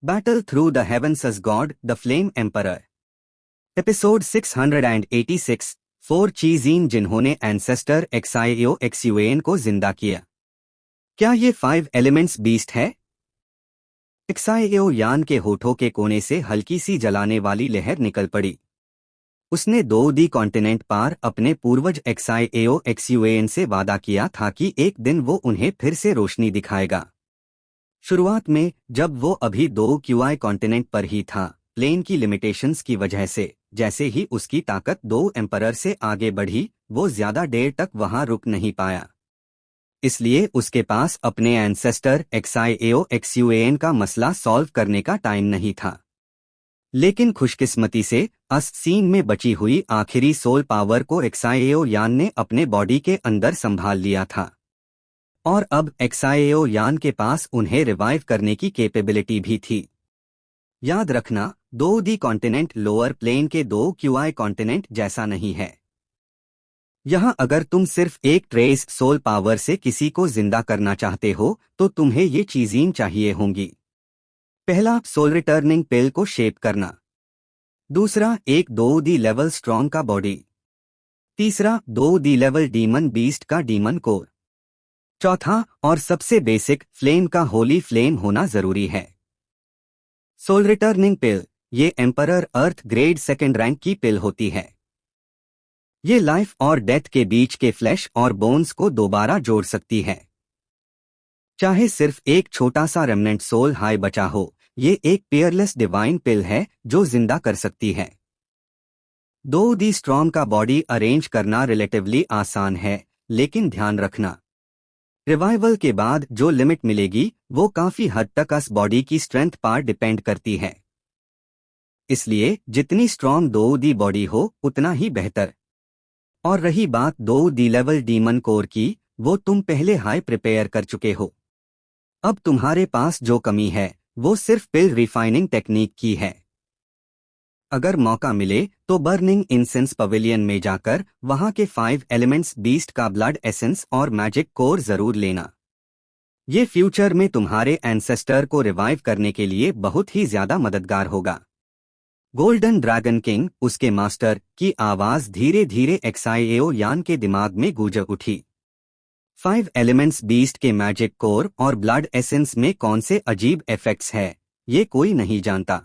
Battle Through the Heavens as God, the Flame Emperor. Episode 686, 4 चीज़ीन जिन्होंने ancestor एक्साइओ एक्सयूएन को जिंदा किया। क्या ये 5 एलिमेंट्स बीस्ट है? एक्साइओ यान के होठों के कोने से हल्की सी जलाने वाली लहर निकल पड़ी। उसने 2D कॉन्टिनेंट पार अपने पूर्वज एक्साइओ एक्सयूएन से वादा किया था कि एक दिन वो उन्हें फिर से रोशनी दिखाएगा। शुरुआत में जब वो अभी 2QI कॉन्टिनेंट पर ही था, प्लेन की लिमिटेशंस की वजह से जैसे ही उसकी ताकत 2 एम्परर से आगे बढ़ी, वो ज्यादा देर तक वहां रुक नहीं पाया। इसलिए उसके पास अपने एंसेस्टर एक्साइओ एक्सयूएन का मसला सॉल्व करने का टाइम नहीं था। लेकिन खुशकिस्मती से सीन में बची हुई आखिरी सोल पावर को एक्साइओ यान ने अपने बॉडी के अंदर संभाल लिया था, और अब एक्साइओ यान के पास उन्हें रिवाइव करने की कैपेबिलिटी भी थी। याद रखना, 2D कॉन्टिनेंट लोअर प्लेन के 2QI कॉन्टिनेंट जैसा नहीं है। यहाँ अगर तुम सिर्फ एक ट्रेस सोल पावर से किसी को जिंदा करना चाहते हो तो तुम्हें ये चीज़ें चाहिए होंगी। पहला, सोल रिटर्निंग पिल को शेप करना। दूसरा, एक 2D लेवल स्ट्रॉन्ग का बॉडी। तीसरा, 2D लेवल डीमन बीस्ट का डीमन कोर। चौथा और सबसे बेसिक, फ्लेम का होली फ्लेम होना जरूरी है। सोल रिटर्निंग पिल, ये एम्परर अर्थ ग्रेड 2nd रैंक की पिल होती है। ये लाइफ और डेथ के बीच के फ्लैश और बोन्स को दोबारा जोड़ सकती है। चाहे सिर्फ एक छोटा सा रेमनेंट सोल हाई बचा हो, ये एक पेयरलेस डिवाइन पिल है जो जिंदा कर सकती है। 2D स्ट्रॉन्ग का बॉडी अरेंज करना रिलेटिवली आसान है, लेकिन ध्यान रखना, रिवाइवल के बाद जो लिमिट मिलेगी वो काफी हद तक उस बॉडी की स्ट्रेंथ पर डिपेंड करती है। इसलिए जितनी स्ट्रॉन्ग 2D बॉडी हो उतना ही बेहतर। और रही बात 2D लेवल डीमन कोर की, वो तुम पहले हाई प्रिपेयर कर चुके हो। अब तुम्हारे पास जो कमी है वो सिर्फ पिल रिफाइनिंग टेक्निक की है। अगर मौका मिले तो बर्निंग इंसेंस पवेलियन में जाकर वहां के 5 एलिमेंट्स बीस्ट का ब्लड एसेंस और मैजिक कोर जरूर लेना। ये फ्यूचर में तुम्हारे एंसेस्टर को रिवाइव करने के लिए बहुत ही ज्यादा मददगार होगा। गोल्डन ड्रैगन किंग, उसके मास्टर की आवाज धीरे धीरे एक्साइओ यान के दिमाग में गूंज उठी। 5 एलिमेंट्स बीस्ट के मैजिक कोर और ब्लड एसेंस में कौन से अजीब इफेक्ट्स है, ये कोई नहीं जानता।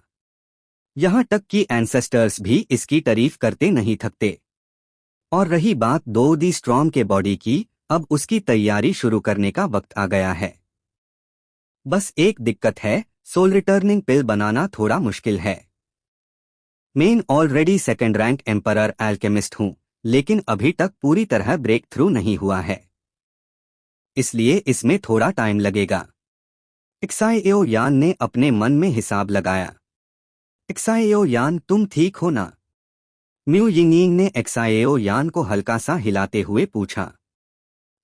यहाँ तक कि एंसेस्टर्स भी इसकी तारीफ करते नहीं थकते। और रही बात 2D स्ट्रॉन्ग के बॉडी की, अब उसकी तैयारी शुरू करने का वक्त आ गया है। बस एक दिक्कत है, सोल रिटर्निंग पिल बनाना थोड़ा मुश्किल है। मैं already 2nd rank emperor alchemist हूँ, लेकिन अभी तक पूरी तरह ब्रेक थ्रू नहीं हुआ है, इसलिए इसमें थोड़ा टाइम लगेगा। एक्साइओ यान ने अपने मन में हिसाब लगाया। एक्साइओ यान, तुम ठीक हो ना? म्यू यिंगयिंग ने एक्साइओ यान को हल्का सा हिलाते हुए पूछा।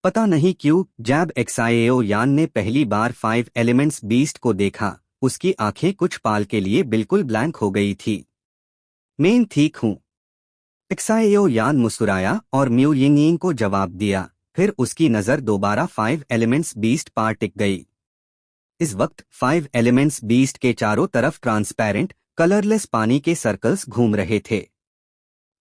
पता नहीं क्यों, जब एक्साइओ यान ने पहली बार 5 एलिमेंट्स बीस्ट को देखा, उसकी आंखें कुछ पाल के लिए बिल्कुल ब्लैंक हो गई थी। मैं ठीक हूँ, एक्साइओ यान मुस्कुराया और म्यू यिंगयिंग को जवाब दिया। फिर उसकी नजर दोबारा 5 एलिमेंट्स बीस्ट पर टिक गई। इस वक्त 5 एलिमेंट्स बीस्ट के चारों तरफ ट्रांसपेरेंट कलरलेस पानी के सर्कल्स घूम रहे थे।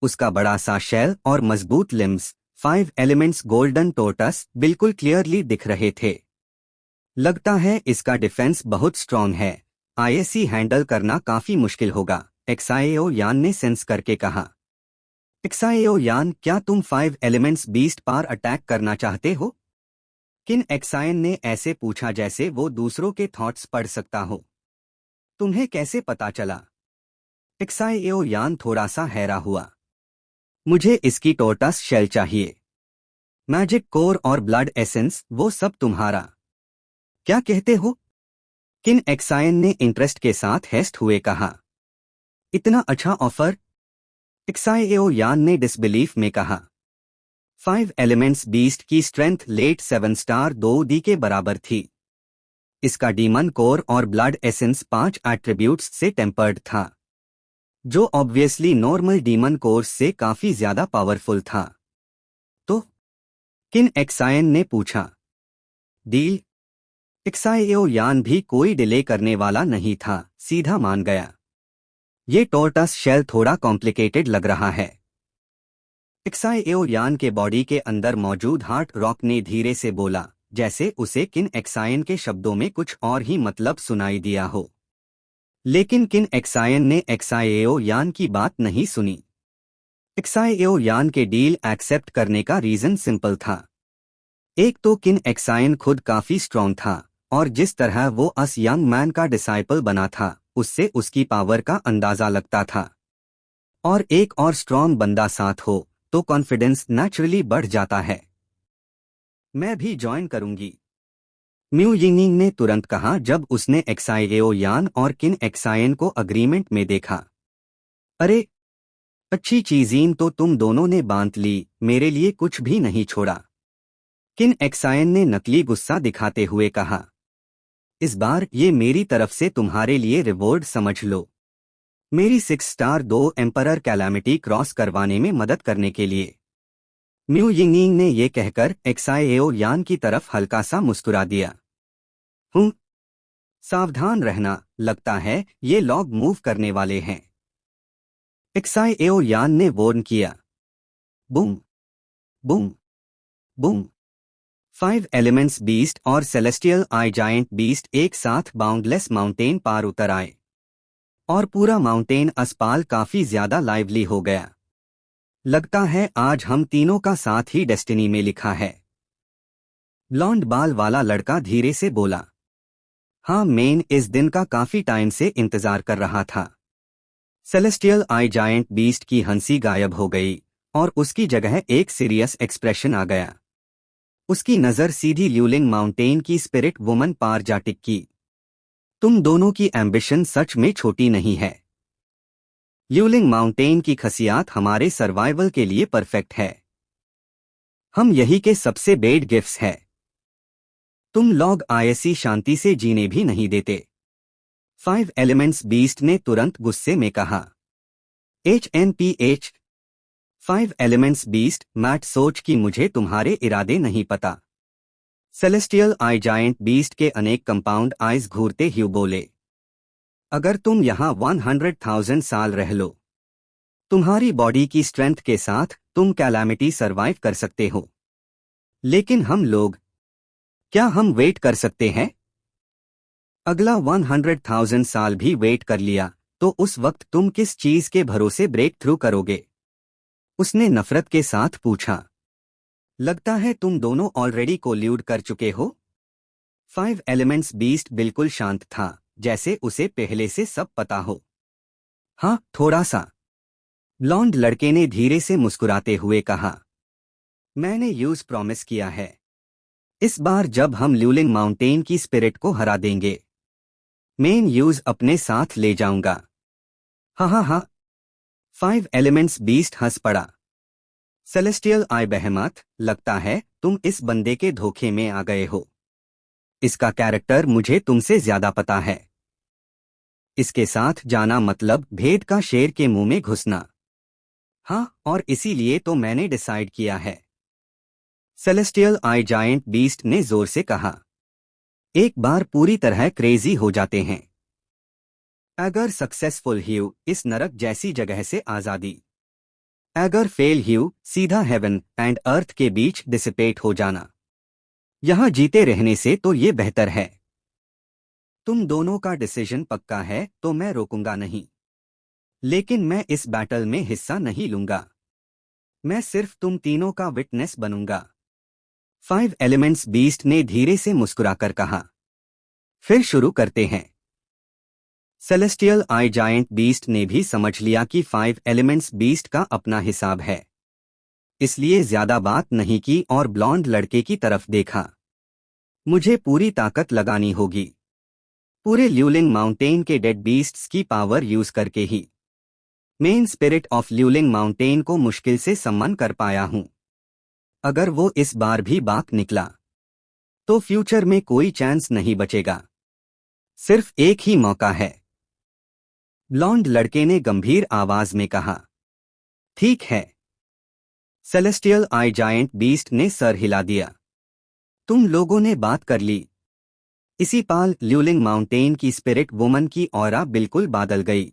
उसका बड़ा सा शेल और मजबूत लिम्स, 5 एलिमेंट्स गोल्डन टोर्टस, बिल्कुल क्लियरली दिख रहे थे। लगता है इसका डिफेंस बहुत स्ट्रॉन्ग है, आईएसी हैंडल करना काफी मुश्किल होगा, एक्साइओ यान ने सेंस करके कहा। एक्साइओ यान, क्या तुम 5 एलिमेंट्स बीस्ट पर अटैक करना चाहते हो? किन एक्साइन ने ऐसे पूछा जैसे वो दूसरों के थॉट्स पढ़ सकता हो। तुम्हें कैसे पता चला? एक्साइओ यान थोड़ा सा हैरा हुआ। मुझे इसकी टोर्टस शेल चाहिए, मैजिक कोर और ब्लड एसेंस, वो सब तुम्हारा। क्या कहते हो? किन एक्साइन ने इंटरेस्ट के साथ हेस्ट हुए कहा। इतना अच्छा ऑफर? एक्साइओ यान ने डिसबिलीफ में कहा। 5 एलिमेंट्स बीस्ट की स्ट्रेंथ लेट 7 स्टार 2D के बराबर थी। इसका डीमन कोर और ब्लड एसेंस 5 एट्रीब्यूट्स से टेम्पर्ड था, जो ऑब्वियसली नॉर्मल डीमन कोर्स से काफी ज्यादा पावरफुल था। तो किन एक्साइन ने पूछा। डील? एक्साएओ यान भी कोई डिले करने वाला नहीं था, सीधा मान गया। ये टॉर्टस शेल थोड़ा कॉम्प्लिकेटेड लग रहा है। एक्साएओ यान के बॉडी के अंदर मौजूद हार्ट रॉक ने धीरे से बोला, जैसे उसे किन एक्सायन के शब्दों में कुछ और ही मतलब सुनाई दिया हो। लेकिन किन एक्सायन ने एक्साएओ यान की बात नहीं सुनी। एक्साएओ यान के डील एक्सेप्ट करने का रीजन सिंपल था। एक तो किन एक्सायन खुद काफी स्ट्रॉन्ग था, और जिस तरह वो अस यंग मैन का डिसाइपल बना था, उससे उसकी पावर का अंदाजा लगता था। और एक और स्ट्रॉन्ग बंदा साथ हो तो कॉन्फिडेंस नेचुरली बढ़ जाता है। मैं भी ज्वाइन करूंगी, म्यू यिंगिंग ने तुरंत कहा जब उसने एक्साएओ यान और किन एक्सायन को अग्रीमेंट में देखा। अरे अच्छी चीजीन तो तुम दोनों ने बांध ली, मेरे लिए कुछ भी नहीं छोड़ा। किन एक्सायन ने नकली गुस्सा दिखाते हुए कहा। इस बार ये मेरी तरफ से तुम्हारे लिए रिवॉर्ड समझ लो, मेरी 6 स्टार 2 एम्परर कैलामिटी क्रॉस करवाने में मदद करने के लिए। म्यू यिंगिंग ने यह कहकर एक्साएओ यान की तरफ हल्का सा मुस्कुरा दिया। हूँ, सावधान रहना, लगता है ये लॉग मूव करने वाले हैं। एक्साएओ यान ने वॉर्न किया। Boom boom boom. 5 elements beast और सेलेस्टियल आई जायंट बीस्ट एक साथ बाउंडलेस माउंटेन पार उतर आए, और पूरा माउंटेन अस्पाल काफी ज्यादा लाइवली हो गया। लगता है आज हम तीनों का साथ ही डेस्टिनी में लिखा है। ब्लॉन्ड बाल वाला लड़का धीरे से बोला। हाँ, मेन इस दिन का काफी टाइम से इंतजार कर रहा था। सेलेस्टियल आई जायंट बीस्ट की हंसी गायब हो गई, और उसकी जगह एक सीरियस एक्सप्रेशन आ गया। उसकी नजर सीधी ल्यूलिंग माउंटेन की स्पिरिट वुमन पार जा टिकी। तुम दोनों की एम्बिशन सच में छोटी नहीं है। ल्यूलिंग माउंटेन की खसियात हमारे सर्वाइवल के लिए परफेक्ट है। हम यही के सबसे बेड गिफ्ट्स है। तुम लोग आयसी शांति से जीने भी नहीं देते। 5 एलिमेंट्स बीस्ट ने तुरंत गुस्से में कहा। HNPH 5 एलिमेंट्स बीस्ट, मैट सोच कि मुझे तुम्हारे इरादे नहीं पता। सेलेस्टियल आई जायंट बीस्ट के अनेक कंपाउंड आइज घूरते ह्यू बोले। अगर तुम यहाँ 100,000 साल रह लो, तुम्हारी बॉडी की स्ट्रेंथ के साथ तुम कैलामिटी सरवाइव कर सकते हो। लेकिन हम लोग, क्या हम वेट कर सकते हैं? अगला 100,000 साल भी वेट कर लिया तो उस वक्त तुम किस चीज के भरोसे ब्रेक थ्रू करोगे? उसने नफरत के साथ पूछा। लगता है तुम दोनों ऑलरेडी कोल्यूड कर चुके हो। 5 एलिमेंट्स बीस्ट बिल्कुल शांत था, जैसे उसे पहले से सब पता हो। हाँ, थोड़ा सा, ब्लॉन्ड लड़के ने धीरे से मुस्कुराते हुए कहा। मैंने यूज प्रॉमिस किया है, इस बार जब हम ल्यूलिंग माउंटेन की स्पिरिट को हरा देंगे, मेन यूज अपने साथ ले जाऊंगा। हाँ हाँ हाँ। 5 एलिमेंट्स बीस्ट हंस पड़ा। सेलेस्टियल आई बहमत, लगता है तुम इस बंदे के धोखे में आ गए हो। इसका कैरेक्टर मुझे तुमसे ज्यादा पता है। इसके साथ जाना मतलब भेद का शेर के मुंह में घुसना। हाँ, और इसीलिए तो मैंने डिसाइड किया है। सेलेस्टियल आई जायंट बीस्ट ने जोर से कहा। एक बार पूरी तरह क्रेजी हो जाते हैं। अगर सक्सेसफुल ह्यू, इस नरक जैसी जगह से आजादी। अगर फेल ह्यू, सीधा हेवन एंड अर्थ के बीच डिसिपेट हो जाना। यहां जीते रहने से तो ये बेहतर है। तुम दोनों का डिसीजन पक्का है तो मैं रोकूंगा नहीं, लेकिन मैं इस बैटल में हिस्सा नहीं लूंगा। मैं सिर्फ तुम तीनों का विटनेस बनूंगा। 5 एलिमेंट्स बीस्ट ने धीरे से मुस्कुराकर कहा। फिर शुरू करते हैं। सेलेस्टियल आई जायंट बीस्ट ने भी समझ लिया कि 5 एलिमेंट्स बीस्ट का अपना हिसाब है, इसलिए ज्यादा बात नहीं की और ब्लॉन्ड लड़के की तरफ देखा। मुझे पूरी ताकत लगानी होगी, पूरे ल्यूलिंग माउंटेन के डेड बीस्ट्स की पावर यूज करके ही। मेन स्पिरिट ऑफ ल्यूलिंग माउंटेन को मुश्किल से सम्मान कर पाया हूं। अगर वो इस बार भी बाक निकला तो फ्यूचर में कोई चांस नहीं बचेगा। सिर्फ एक ही मौका है। ब्लॉन्ड लड़के ने गंभीर आवाज में कहा। ठीक है। सेलेस्टियल आई जायंट बीस्ट ने सर हिला दिया। तुम लोगों ने बात कर ली। इसी पाल ल्यूलिंग माउंटेन की स्पिरिट वुमन की ऑरा बिल्कुल बादल गई।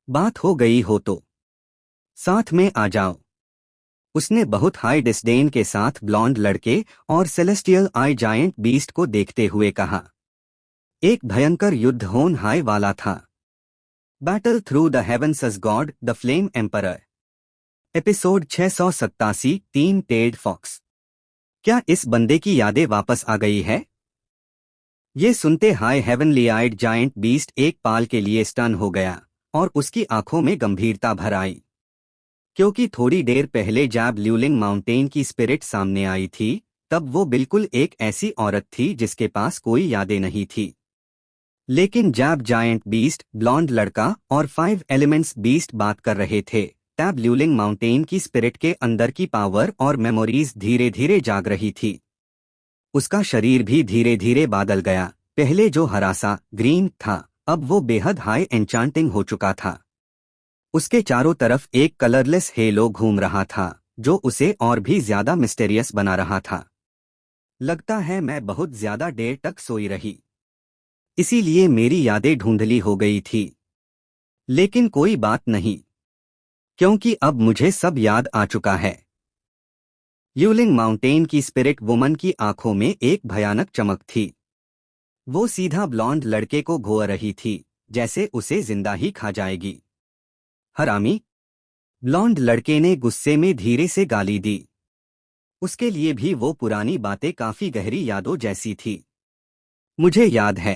बात हो गई हो तो साथ में आ जाओ, उसने बहुत हाई डिस्डेन के साथ ब्लॉन्ड लड़के और सेलेस्टियल आई जायंट बीस्ट को देखते हुए कहा। एक भयंकर युद्ध होन हाय वाला था। Battle through the heavens as god the flame emperor. Episode 687 तीन टेड फॉक्स। क्या इस बंदे की यादें वापस आ गई है? ये सुनते high heavenly eyed giant beast एक पाल के लिए स्टन हो गया और उसकी आंखों में गंभीरता भर आई, क्योंकि थोड़ी देर पहले जब ल्यूलिंग माउंटेन की स्पिरिट सामने आई थी तब वो बिल्कुल एक ऐसी औरत थी जिसके पास कोई यादें नहीं थी। लेकिन जब जायंट बीस्ट, ब्लॉन्ड लड़का और 5 एलिमेंट्स बीस्ट बात कर रहे थे तब ल्यूलिंग माउंटेन की स्पिरिट के अंदर की पावर और मेमोरीज धीरे धीरे जाग रही थी। उसका शरीर भी धीरे धीरे बादल गया। पहले जो हरासा ग्रीन था अब वो बेहद हाई एन्चांटिंग हो चुका था। उसके चारों तरफ एक कलरलेस हेलो घूम रहा था जो उसे और भी ज्यादा मिस्टेरियस बना रहा था। लगता है मैं बहुत ज्यादा देर तक सोई रही, इसीलिए मेरी यादें धुंधली हो गई थी। लेकिन कोई बात नहीं, क्योंकि अब मुझे सब याद आ चुका है। ल्यूलिंग माउंटेन की स्पिरिट वुमन की आंखों में एक भयानक चमक थी। वो सीधा ब्लॉन्ड लड़के को घोर रही थी, जैसे उसे जिंदा ही खा जाएगी। हरामी! ब्लॉन्ड लड़के ने गुस्से में धीरे से गाली दी। उसके लिए भी वो पुरानी बातें काफी गहरी यादों जैसी थी। मुझे याद है,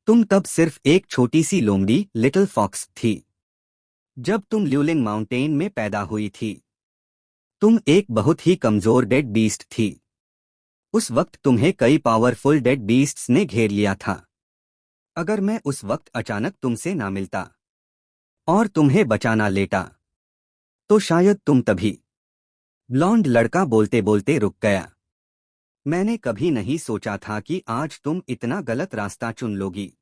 तुम तब सिर्फ एक छोटी सी लोमड़ी लिटिल फॉक्स थी। जब तुम ल्यूलिंग माउंटेन में पैदा हुई थी तुम एक बहुत ही कमजोर डेड बीस्ट थी। उस वक्त तुम्हें कई पावरफुल डेड बीस्ट्स ने घेर लिया था। अगर मैं उस वक्त अचानक तुमसे ना मिलता और तुम्हें बचाना लेता तो शायद तुम तभी। ब्लॉन्ड लड़का बोलते बोलते रुक गया। मैंने कभी नहीं सोचा था कि आज तुम इतना गलत रास्ता चुन लोगी।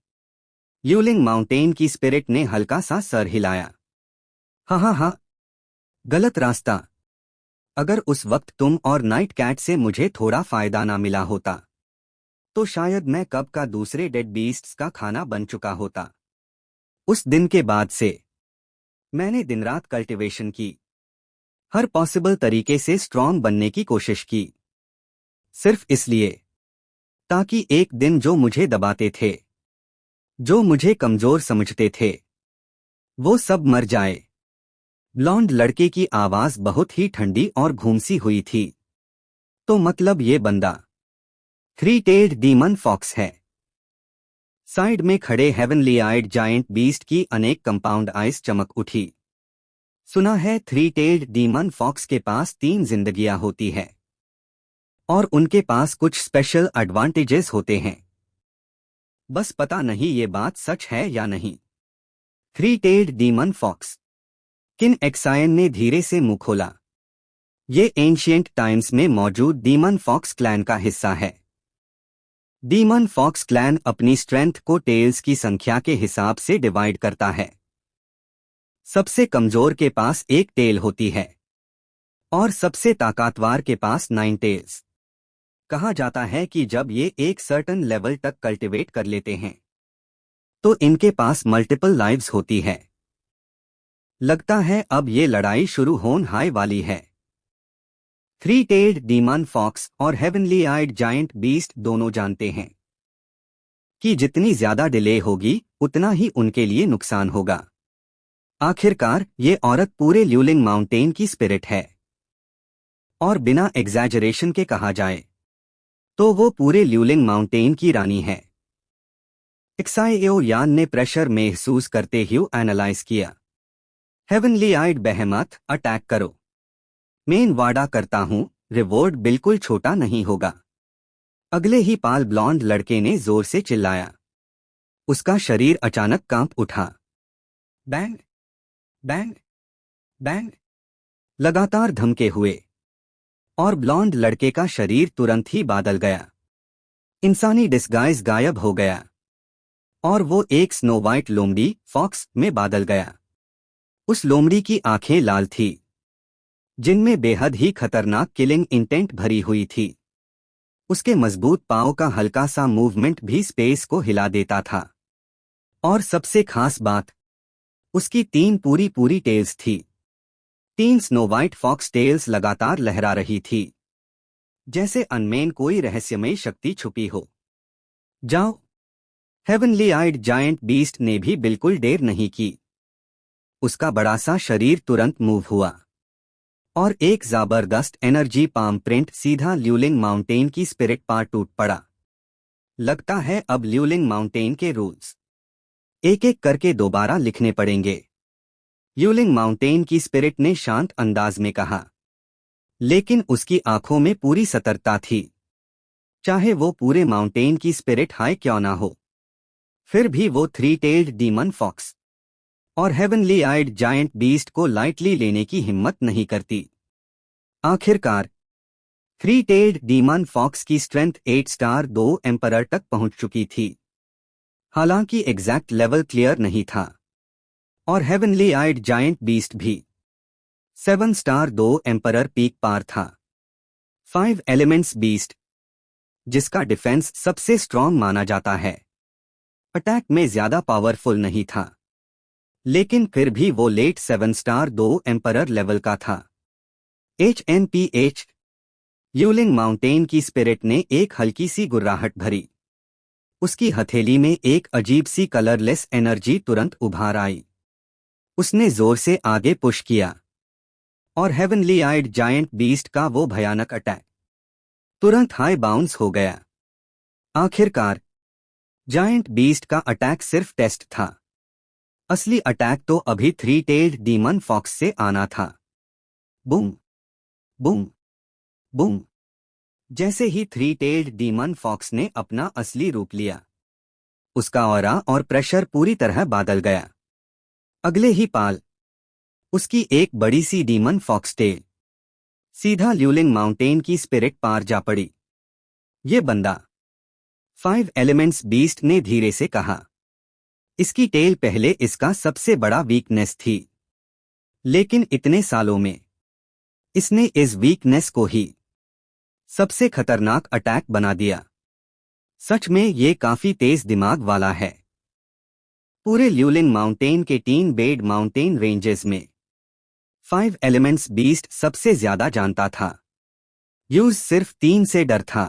ल्यूलिंग माउंटेन की स्पिरिट ने हल्का सा सर हिलाया। हाँ, गलत रास्ता। अगर उस वक्त तुम और नाइट कैट से मुझे थोड़ा फायदा ना मिला होता तो शायद मैं कब का दूसरे डेड बीस्ट्स का खाना बन चुका होता। उस दिन के बाद से मैंने दिन रात कल्टीवेशन की, हर पॉसिबल तरीके से स्ट्रांग बनने की कोशिश की, सिर्फ इसलिए ताकि एक दिन जो मुझे दबाते थे, जो मुझे कमजोर समझते थे, वो सब मर जाए। ब्लॉन्ड लड़के की आवाज बहुत ही ठंडी और घूमसी हुई थी। तो मतलब ये बंदा 3-टेड डीमन फॉक्स है? साइड में खड़े हेवनली आइड जायंट बीस्ट की अनेक कंपाउंड आइज चमक उठी। सुना है 3-टेड डीमन फॉक्स के पास 3 जिंदगियां होती है और उनके पास कुछ स्पेशल एडवांटेजेस होते हैं। बस पता नहीं ये बात सच है या नहीं। 3-टेड डीमन फॉक्स। किन एक्सायन ने धीरे से मुंह खोला। ये एंशिएंट टाइम्स में मौजूद डीमन फॉक्स क्लैन का हिस्सा है। डीमन फॉक्स क्लैन अपनी स्ट्रेंथ को टेल्स की संख्या के हिसाब से डिवाइड करता है। सबसे कमजोर के पास 1 टेल होती है और सबसे ताकतवर के पास 9 टेल्स। कहा जाता है कि जब ये एक सर्टेन लेवल तक कल्टीवेट कर लेते हैं तो इनके पास मल्टीपल लाइव्स होती है। लगता है अब ये लड़ाई शुरू होने हाय वाली है। 3-टेड डीमन फॉक्स और हेवनली आइड जायंट बीस्ट दोनों जानते हैं कि जितनी ज्यादा डिले होगी उतना ही उनके लिए नुकसान होगा। आखिरकार ये औरत पूरे ल्यूलिंग माउंटेन की स्पिरिट है और बिना एग्जैजरेशन के कहा जाए तो वो पूरे ल्यूलिंग माउंटेन की रानी है। एक्साइयो यान ने प्रेशर महसूस करते हुए एनालाइज किया। हेवनली आइड बेहेमथ, अटैक करो। मैं वादा करता हूं रिवॉर्ड बिल्कुल छोटा नहीं होगा। अगले ही पाल ब्लॉन्ड लड़के ने जोर से चिल्लाया। उसका शरीर अचानक कांप उठा। बैंग बैंग बैंग लगातार धमके हुए और ब्लॉन्ड लड़के का शरीर तुरंत ही बादल गया। इंसानी डिस्गाइज गायब हो गया और वो एक स्नो वाइट लोमड़ी फॉक्स में बादल गया। उस लोमड़ी की आंखें लाल थी जिनमें बेहद ही खतरनाक किलिंग इंटेंट भरी हुई थी। उसके मजबूत पांव का हल्का सा मूवमेंट भी स्पेस को हिला देता था। और सबसे खास बात, उसकी 3 पूरी पूरी टेल्स थी। 3 स्नो वाइट फॉक्स टेल्स लगातार लहरा रही थी, जैसे अनमेन कोई रहस्यमयी शक्ति छुपी हो। जाओ। हेवनली आइड जायंट बीस्ट ने भी बिल्कुल देर नहीं की। उसका बड़ा सा शरीर तुरंत मूव हुआ और एक जबरदस्त एनर्जी पाम प्रिंट सीधा ल्यूलिंग माउंटेन की स्पिरिट पर टूट पड़ा। लगता है अब ल्यूलिंग माउंटेन के रूल्स एक एक करके दोबारा लिखने पड़ेंगे, ल्यूलिंग माउंटेन की स्पिरिट ने शांत अंदाज में कहा। लेकिन उसकी आंखों में पूरी सतर्कता थी, चाहे वो पूरे माउंटेन की स्पिरिट हाई क्यों ना हो। फिर भी वो 3 टेल्ड डीमन फॉक्स और हेवनली आइड जायंट बीस्ट को लाइटली लेने की हिम्मत नहीं करती। आखिरकार 3 टेल्ड डीमन फॉक्स की स्ट्रेंथ 8 स्टार 2 एम्परर तक पहुंच चुकी थी। हालांकि एग्जैक्ट लेवल क्लियर नहीं था, और हेवनली आइड जायंट बीस्ट भी 7 स्टार 2 एम्परर पीक पार था। 5 एलिमेंट्स बीस्ट, जिसका डिफेंस सबसे स्ट्रॉन्ग माना जाता है, अटैक में ज्यादा पावरफुल नहीं था, लेकिन फिर भी वो लेट 7 स्टार 2 एम्परर लेवल का था। HMPH ल्यूलिंग माउंटेन की स्पिरिट ने एक हल्की सी गुर्राहट भरी। उसकी हथेली में एक अजीब सी कलरलेस एनर्जी तुरंत उभार आई। उसने जोर से आगे पुश किया, और हेवनली आइड जायंट बीस्ट का वो भयानक अटैक तुरंत हाई बाउंस हो गया। आखिरकार जायंट बीस्ट का अटैक सिर्फ टेस्ट था। असली अटैक तो अभी 3 टेल्ड डीमन फॉक्स से आना था। Boom boom boom. जैसे ही 3 टेल्ड डीमन फॉक्स ने अपना असली रूप लिया, उसका ऑरा और प्रेशर पूरी तरह बादल गया। अगले ही पाल उसकी एक बड़ी सी डीमन फॉक्स टेल सीधा ल्यूलिंग माउंटेन की स्पिरिट पार जा पड़ी। ये बंदा 5 एलिमेंट्स बीस्ट ने धीरे से कहा। इसकी टेल पहले इसका सबसे बड़ा वीकनेस थी, लेकिन इतने सालों में इसने इस वीकनेस को ही सबसे खतरनाक अटैक बना दिया। सच में ये काफी तेज दिमाग वाला है। पूरे ल्यूलिंग माउंटेन के 3 बेड माउंटेन रेंजेस में 5 एलिमेंट्स बीस्ट सबसे ज्यादा जानता था। यूज सिर्फ 3 से डर था,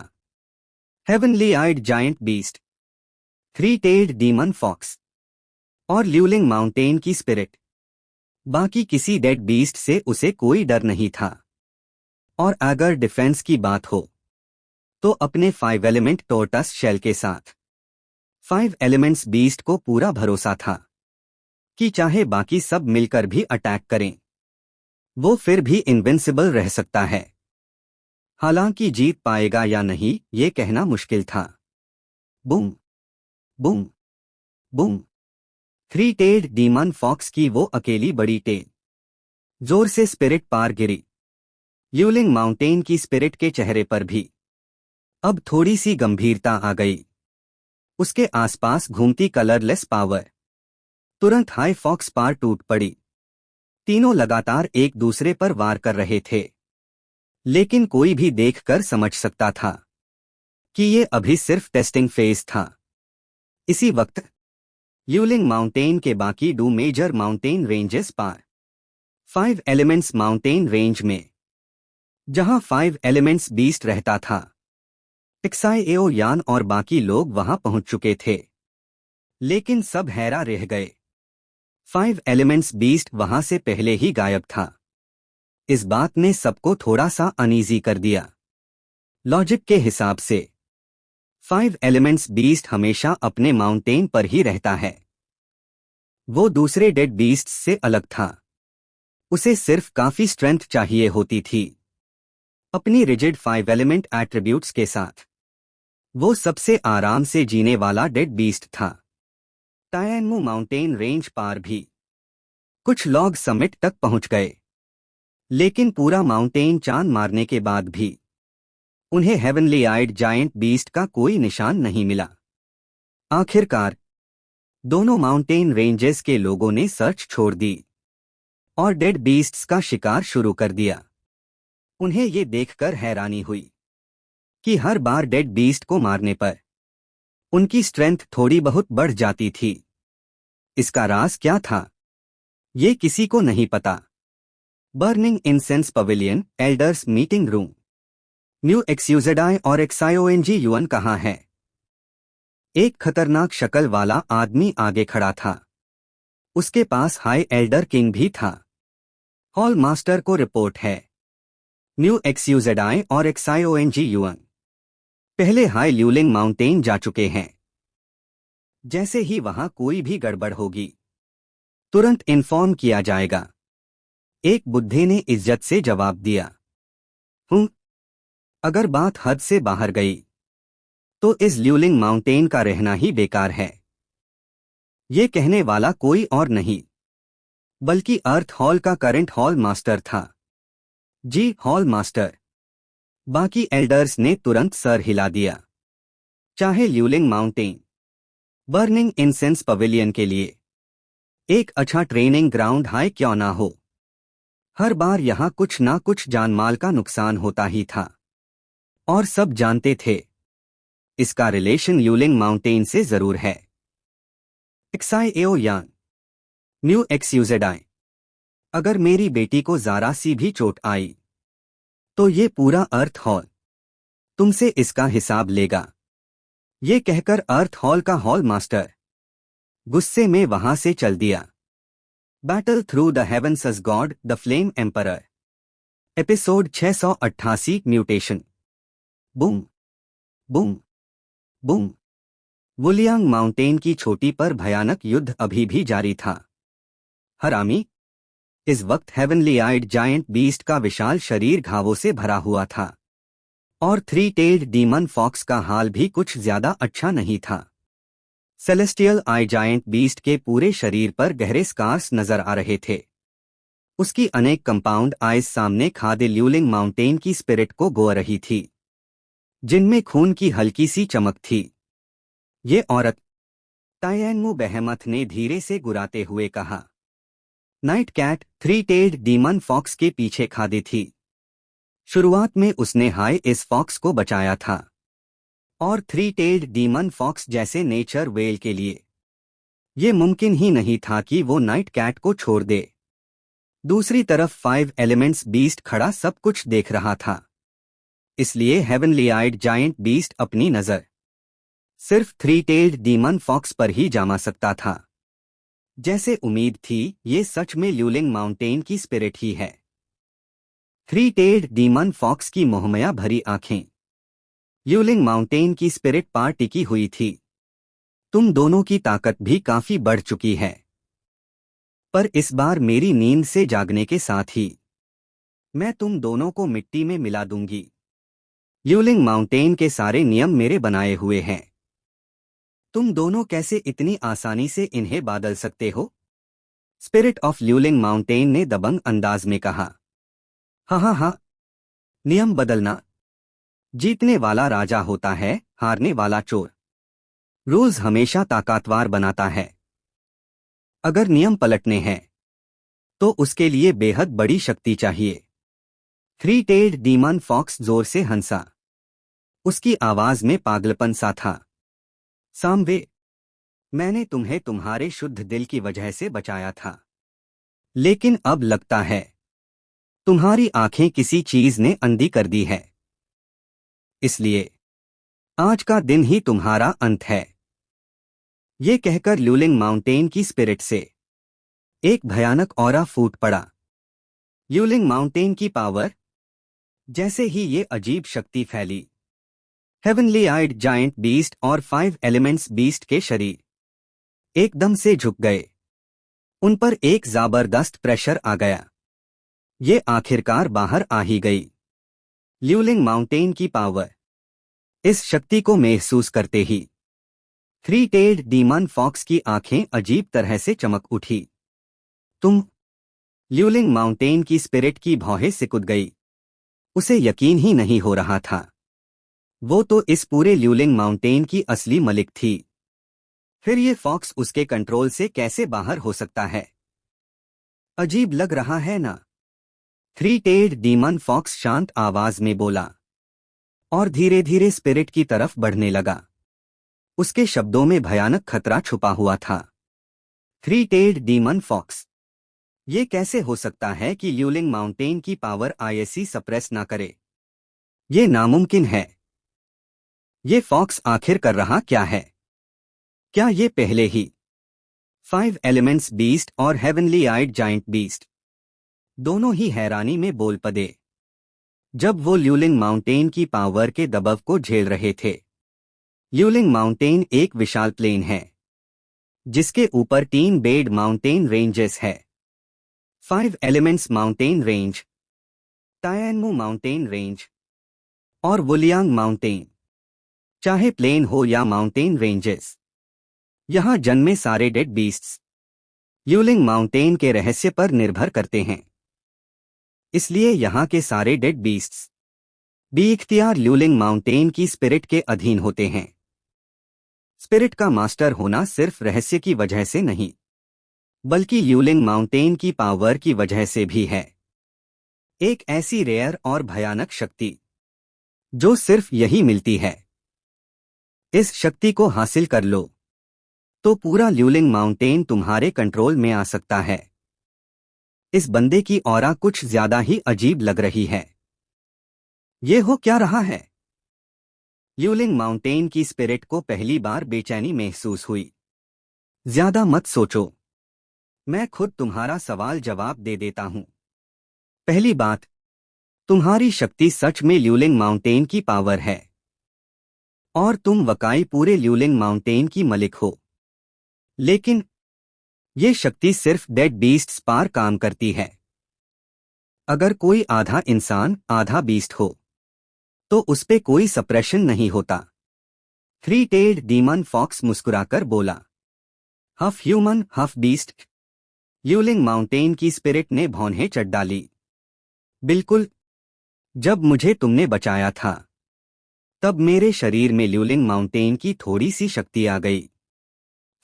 heavenly eyed giant beast, 3 tailed demon fox और ल्यूलिंग माउंटेन की स्पिरिट। बाकी किसी डेड बीस्ट से उसे कोई डर नहीं था। और अगर डिफेंस की बात हो, तो अपने 5 एलिमेंट टोर्टस शेल के साथ 5 एलिमेंट्स बीस्ट को पूरा भरोसा था कि चाहे बाकी सब मिलकर भी अटैक करें, वो फिर भी इनविंसिबल रह सकता है। हालांकि जीत पाएगा या नहीं ये कहना मुश्किल था। Boom boom boom. 3 tailed demon fox की वो अकेली बड़ी टेल जोर से स्पिरिट पार गिरी। ल्यूलिंग माउंटेन की स्पिरिट के चेहरे पर भी अब थोड़ी सी गंभीरता आ गई। उसके आसपास घूमती कलरलेस पावर तुरंत हाई फॉक्स पार टूट पड़ी। तीनों लगातार एक दूसरे पर वार कर रहे थे, लेकिन कोई भी देखकर समझ सकता था कि ये अभी सिर्फ टेस्टिंग फेज था। इसी वक्त ल्यूलिंग माउंटेन के बाकी 2 मेजर माउंटेन रेंजेस पार 5 एलिमेंट्स माउंटेन रेंज में, जहां 5 एलिमेंट्स बीस्ट रहता था, एक्साइएओ यान और बाकी लोग वहां पहुंच चुके थे। लेकिन सब हैरा रह गए। 5 एलिमेंट्स बीस्ट वहां से पहले ही गायब था। इस बात ने सबको थोड़ा सा अनईजी कर दिया। लॉजिक के हिसाब से 5 एलिमेंट्स बीस्ट हमेशा अपने माउंटेन पर ही रहता है। वो दूसरे डेड बीस्ट्स से अलग था। उसे सिर्फ काफी स्ट्रेंथ चाहिए होती थी। अपनी रिजिड 5 एलिमेंट एट्रीब्यूट्स के साथ वो सबसे आराम से जीने वाला डेड बीस्ट था। टायनमू माउंटेन रेंज पार भी कुछ लोग समिट तक पहुंच गए, लेकिन पूरा माउंटेन चांद मारने के बाद भी उन्हें हेवनली आइड जायंट बीस्ट का कोई निशान नहीं मिला। आखिरकार दोनों माउंटेन रेंजेस के लोगों ने सर्च छोड़ दी और डेड बीस्ट्स का शिकार शुरू कर दिया। उन्हें ये देखकर हैरानी हुई कि हर बार डेड बीस्ट को मारने पर उनकी स्ट्रेंथ थोड़ी बहुत बढ़ जाती थी। इसका राज क्या था, ये किसी को नहीं पता। Burning incense pavilion, elders meeting room. New एक्सयूजेडाई और एक्सायोएनजी यूएन कहाँ है? एक खतरनाक शक्ल वाला आदमी आगे खड़ा था। उसके पास हाई एल्डर किंग भी था। हॉल मास्टर को रिपोर्ट है। न्यू एक्सयूजेडाई और एक्सायोएनजी यूएन पहले हाई ल्यूलिंग माउंटेन जा चुके हैं। जैसे ही वहां कोई भी गड़बड़ होगी तुरंत इन्फॉर्म किया जाएगा। एक बुड्ढे ने इज्जत से जवाब दिया। अगर बात हद से बाहर गई तो इस ल्यूलिंग माउंटेन का रहना ही बेकार है। ये कहने वाला कोई और नहीं बल्कि अर्थ हॉल का करंट हॉल मास्टर था। जी हॉल मास्टर। बाकी एल्डर्स ने तुरंत सर हिला दिया। चाहे ल्यूलिंग माउंटेन बर्निंग इंसेंस पवेलियन के लिए एक अच्छा ट्रेनिंग ग्राउंड हाई क्यों ना हो, हर बार यहां कुछ ना कुछ जानमाल का नुकसान होता ही था और सब जानते थे इसका रिलेशन ल्यूलिंग माउंटेन से जरूर है। एक्साईएओ यान, न्यू एक्सयूजेडाई। अगर मेरी बेटी को जरा सी भी चोट आई तो ये पूरा अर्थ हॉल तुमसे इसका हिसाब लेगा। ये कहकर अर्थ हॉल का हॉल मास्टर गुस्से में वहां से चल दिया। Battle through the heavens as god the flame emperor, episode 688 mutation. Boom boom boom. वुलियांग माउंटेन की चोटी पर भयानक युद्ध अभी भी जारी था। हरामी। इस वक्त हेवनली आइड जायंट बीस्ट का विशाल शरीर घावों से भरा हुआ था और थ्री टेल्ड डीमन फॉक्स का हाल भी कुछ ज्यादा अच्छा नहीं था। सेलेस्टियल आई जायंट बीस्ट के पूरे शरीर पर गहरे स्कार्स नजर आ रहे थे। उसकी अनेक कंपाउंड आइज सामने खादे ल्यूलिंग माउंटेन की स्पिरिट को गो रही थी, जिनमें खून की हल्की सी चमक थी। ये औरत, तायेंगमू बेहेमथ ने धीरे से गुराते हुए कहा। Night cat three tailed demon fox के पीछे खादी थी। शुरुआत में उसने हाई इस फॉक्स को बचाया था और थ्री टेल्ड डीमन फॉक्स जैसे नेचर वेल के लिए ये मुमकिन ही नहीं था कि वो नाइट कैट को छोड़ दे। दूसरी तरफ 5 एलिमेंट्स बीस्ट खड़ा सब कुछ देख रहा था, इसलिए हेवनली आइड जायंट बीस्ट अपनी नजर सिर्फ थ्री टेल्ड डीमन फॉक्स पर ही जमा सकता था। जैसे उम्मीद थी, ये सच में ल्यूलिंग माउंटेन की स्पिरिट ही है। थ्री टेल्ड डीमन फॉक्स की मोहमया भरी आंखें ल्यूलिंग माउंटेन की स्पिरिट पर टिकी हुई थी। तुम दोनों की ताकत भी काफी बढ़ चुकी है, पर इस बार मेरी नींद से जागने के साथ ही मैं तुम दोनों को मिट्टी में मिला दूंगी। ल्यूलिंग माउंटेन के सारे नियम मेरे बनाए हुए हैं। तुम दोनों कैसे इतनी आसानी से इन्हें बदल सकते हो? स्पिरिट ऑफ ल्यूलिंग माउंटेन ने दबंग अंदाज में कहा। हाँ, नियम बदलना। जीतने वाला राजा होता है, हारने वाला चोर। रूल्स हमेशा ताकतवर बनाता है। अगर नियम पलटने हैं तो उसके लिए बेहद बड़ी शक्ति चाहिए। थ्री टेल्ड डीमन फॉक्स जोर से हंसा। उसकी आवाज में पागलपन सा था। सामवे, मैंने तुम्हें तुम्हारे शुद्ध दिल की वजह से बचाया था, लेकिन अब लगता है तुम्हारी आंखें किसी चीज ने अंधी कर दी है। इसलिए आज का दिन ही तुम्हारा अंत है। ये कहकर ल्यूलिंग माउंटेन की स्पिरिट से एक भयानक ऑरा फूट पड़ा। ल्यूलिंग माउंटेन की पावर। जैसे ही ये अजीब शक्ति फैली, हेवनली आइड जायंट बीस्ट और 5 एलिमेंट्स बीस्ट के शरीर एकदम से झुक गए। उन पर एक जबरदस्त प्रेशर आ गया। ये आखिरकार बाहर आ ही गई। ल्यूलिंग माउंटेन की पावर। इस शक्ति को महसूस करते ही थ्री टेल्ड डीमन फॉक्स की आंखें अजीब तरह से चमक उठी। तुम। ल्यूलिंग माउंटेन की स्पिरिट की भौहें सिकुड़ गई। उसे यकीन ही नहीं हो रहा था। वो तो इस पूरे ल्यूलिंग माउंटेन की असली मलिक थी। फिर ये फॉक्स उसके कंट्रोल से कैसे बाहर हो सकता है? अजीब लग रहा है ना? थ्री टेल्ड डीमन फॉक्स शांत आवाज में बोला। और धीरे धीरे स्पिरिट की तरफ बढ़ने लगा। उसके शब्दों में भयानक खतरा छुपा हुआ था। Three tailed demon fox. ये कैसे हो सकता है कि ल्यूलिंग माउंटेन की पावर आईएससी सप्रेस ना करे? ये नामुमकिन है। ये फॉक्स आखिर कर रहा क्या है? क्या ये पहले ही 5 एलिमेंट्स बीस्ट और हेवनली आइड जाइंट बीस्ट दोनों ही हैरानी में बोल पड़े जब वो ल्यूलिंग माउंटेन की पावर के दबाव को झेल रहे थे। ल्यूलिंग माउंटेन एक विशाल प्लेन है जिसके ऊपर 3 बेड माउंटेन रेंजेस है। 5 एलिमेंट्स माउंटेन रेंज, टायनमू माउंटेन रेंज और वुलियांग माउंटेन। चाहे प्लेन हो या माउंटेन रेंजेस, यहां जन्मे सारे डेड बीस्ट्स ल्यूलिंग माउंटेन के रहस्य पर निर्भर करते हैं। इसलिए यहां के सारे डेड बीस्ट्स बेइख्तियार ल्यूलिंग माउंटेन की स्पिरिट के अधीन होते हैं। स्पिरिट का मास्टर होना सिर्फ रहस्य की वजह से नहीं, बल्कि ल्यूलिंग माउंटेन की पावर की वजह से भी है। एक ऐसी रेयर और भयानक शक्ति जो सिर्फ यही मिलती है। इस शक्ति को हासिल कर लो तो पूरा ल्यूलिंग माउंटेन तुम्हारे कंट्रोल में आ सकता है। इस बंदे की ऑरा कुछ ज्यादा ही अजीब लग रही है। ये हो क्या रहा है? ल्यूलिंग माउंटेन की स्पिरिट को पहली बार बेचैनी महसूस हुई। ज्यादा मत सोचो, मैं खुद तुम्हारा सवाल जवाब दे देता हूं। पहली बात, तुम्हारी शक्ति सच में ल्यूलिंग माउंटेन की पावर है और तुम वाकई पूरे ल्यूलिंग माउंटेन की मलिक हो। लेकिन ये शक्ति सिर्फ डेड बीस्ट्स पर काम करती है। अगर कोई आधा इंसान आधा बीस्ट हो तो उस पे कोई सप्रेशन नहीं होता। थ्री टेल्ड डीमन फॉक्स मुस्कुराकर बोला, हाफ ह्यूमन हाफ बीस्ट। ल्यूलिंग माउंटेन की स्पिरिट ने भौंहें चढ़ डाली। बिल्कुल, जब मुझे तुमने बचाया था तब मेरे शरीर में ल्यूलिंग माउंटेन की थोड़ी सी शक्ति आ गई।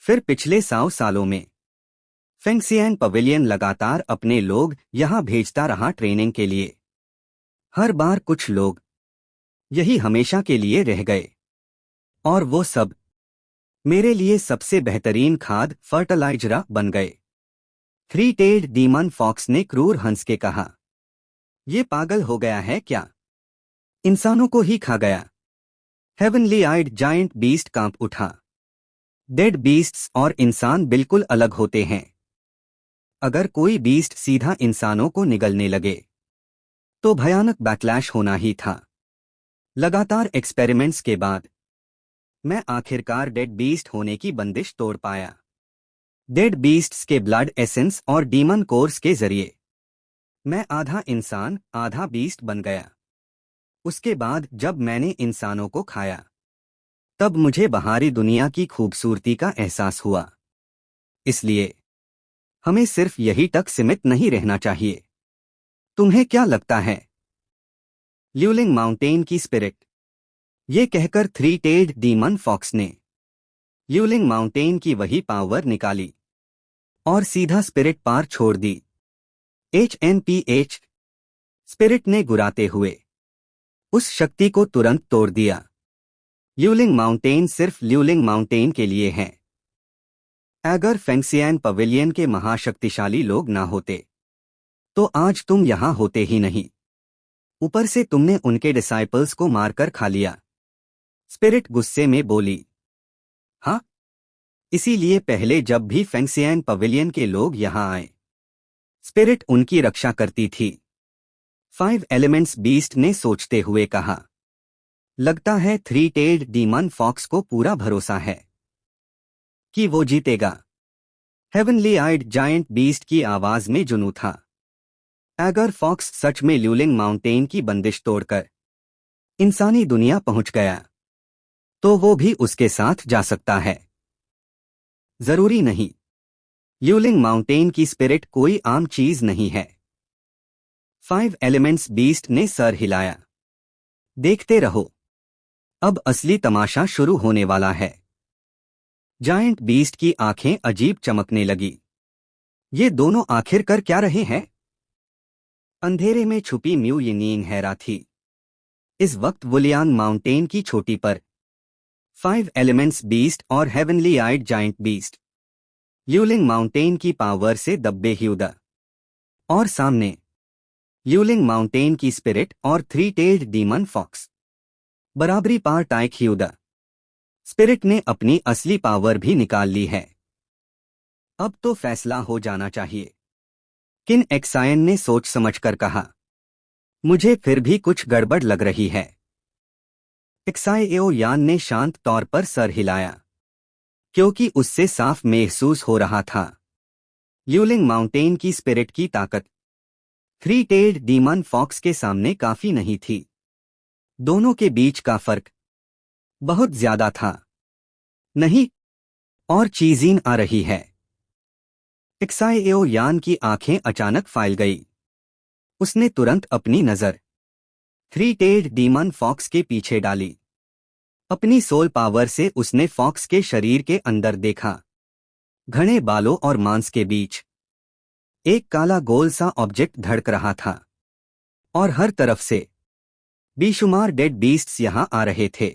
फिर पिछले 100 सालों में फेंगसियान पवेलियन लगातार अपने लोग यहां भेजता रहा ट्रेनिंग के लिए। हर बार कुछ लोग यही हमेशा के लिए रह गए और वो सब मेरे लिए सबसे बेहतरीन खाद फर्टिलाइजर बन गए। थ्री टेल्ड डीमन फॉक्स ने क्रूर हंस के कहा, ये पागल हो गया है क्या? इंसानों को ही खा गया। हेवनली आइड जायंट बीस्ट कांप उठा। डेड बीस्ट्स और इंसान बिल्कुल अलग होते हैं। अगर कोई बीस्ट सीधा इंसानों को निगलने लगे तो भयानक बैकलैश होना ही था। लगातार एक्सपेरिमेंट्स के बाद मैं आखिरकार डेड बीस्ट होने की बंदिश तोड़ पाया। डेड बीस्ट्स के ब्लड एसेंस और डीमन कोर्स के जरिए मैं आधा इंसान आधा बीस्ट बन गया। उसके बाद जब मैंने इंसानों को खाया तब मुझे बाहरी दुनिया की खूबसूरती का एहसास हुआ। इसलिए हमें सिर्फ यही तक सीमित नहीं रहना चाहिए। तुम्हें क्या लगता है? ल्यूलिंग माउंटेन की स्पिरिट। ये कहकर थ्री टेल्ड डीमन फॉक्स ने ल्यूलिंग माउंटेन की वही पावर निकाली और सीधा स्पिरिट पार छोड़ दी। HNPH। स्पिरिट ने गुराते हुए उस शक्ति को तुरंत तोड़ दिया। ल्यूलिंग माउंटेन सिर्फ ल्यूलिंग माउंटेन के लिए है। अगर फेंगसियान पवेलियन के महाशक्तिशाली लोग ना होते तो आज तुम यहां होते ही नहीं। ऊपर से तुमने उनके डिसाइपल्स को मारकर खा लिया। स्पिरिट गुस्से में बोली, हाँ, इसीलिए पहले जब भी फेंगसियान पवेलियन के लोग यहां आए स्पिरिट उनकी रक्षा करती थी। 5 एलिमेंट्स बीस्ट ने सोचते हुए कहा, लगता है थ्री टेल्ड डीमन फॉक्स को पूरा भरोसा है कि वो जीतेगा। हेवनली आइड जायंट बीस्ट की आवाज में जुनून था। अगर फॉक्स सच में ल्यूलिंग माउंटेन की बंदिश तोड़कर इंसानी दुनिया पहुंच गया तो वो भी उसके साथ जा सकता है। जरूरी नहीं। ल्यूलिंग माउंटेन की स्पिरिट कोई आम चीज नहीं है। 5 एलिमेंट्स बीस्ट ने सर हिलाया। देखते रहो, अब असली तमाशा शुरू होने वाला है। जायंट बीस्ट की आंखें अजीब चमकने लगी। ये दोनों आखिर कर क्या रहे हैं? अंधेरे में छुपी म्यू यिनिंग हैरा थी। इस वक्त वुलियान माउंटेन की चोटी पर 5 एलिमेंट्स बीस्ट और हेवनली आइड जाइंट बीस्ट यूलिंग माउंटेन की पावर से दब्बे ह्यूदा, और सामने यूलिंग माउंटेन की स्पिरिट और 3 टेल्ड डीमन फॉक्स बराबरी पार टाइक ह्यूदा। स्पिरिट ने अपनी असली पावर भी निकाल ली है। अब तो फैसला हो जाना चाहिए। किन एक्सायन ने सोच समझकर कहा। मुझे फिर भी कुछ गड़बड़ लग रही है। एक्साएओ यान ने शांत तौर पर सर हिलाया, क्योंकि उससे साफ महसूस हो रहा था यूलिंग माउंटेन की स्पिरिट की ताकत 3 टेल्ड डीमन फॉक्स के सामने काफी नहीं थी। दोनों के बीच का फर्क बहुत ज्यादा था। नहीं, और चीजीन आ रही है। एक्साएओ यान की आंखें अचानक फैल गई। उसने तुरंत अपनी नजर 3 टेल्ड डीमन फॉक्स के पीछे डाली। अपनी सोल पावर से उसने फॉक्स के शरीर के अंदर देखा। घने बालों और मांस के बीच एक काला गोल सा ऑब्जेक्ट धड़क रहा था, और हर तरफ से बेशुमार डेड बीस्ट्स यहां आ रहे थे।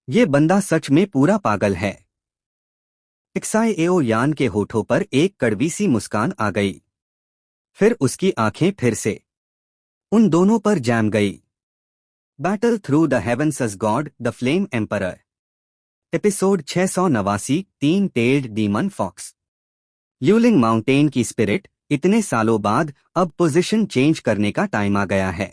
ये बंदा सच में पूरा पागल है। एक्साएओ यान के होठों पर एक कड़वी सी मुस्कान आ गई। फिर उसकी आंखें फिर से उन दोनों पर जैम गई। Battle through the heavens as god the flame emperor, episode 689, 3 tailed demon fox. यूलिंग माउंटेन की स्पिरिट, इतने सालों बाद अब पोजीशन चेंज करने का टाइम आ गया है।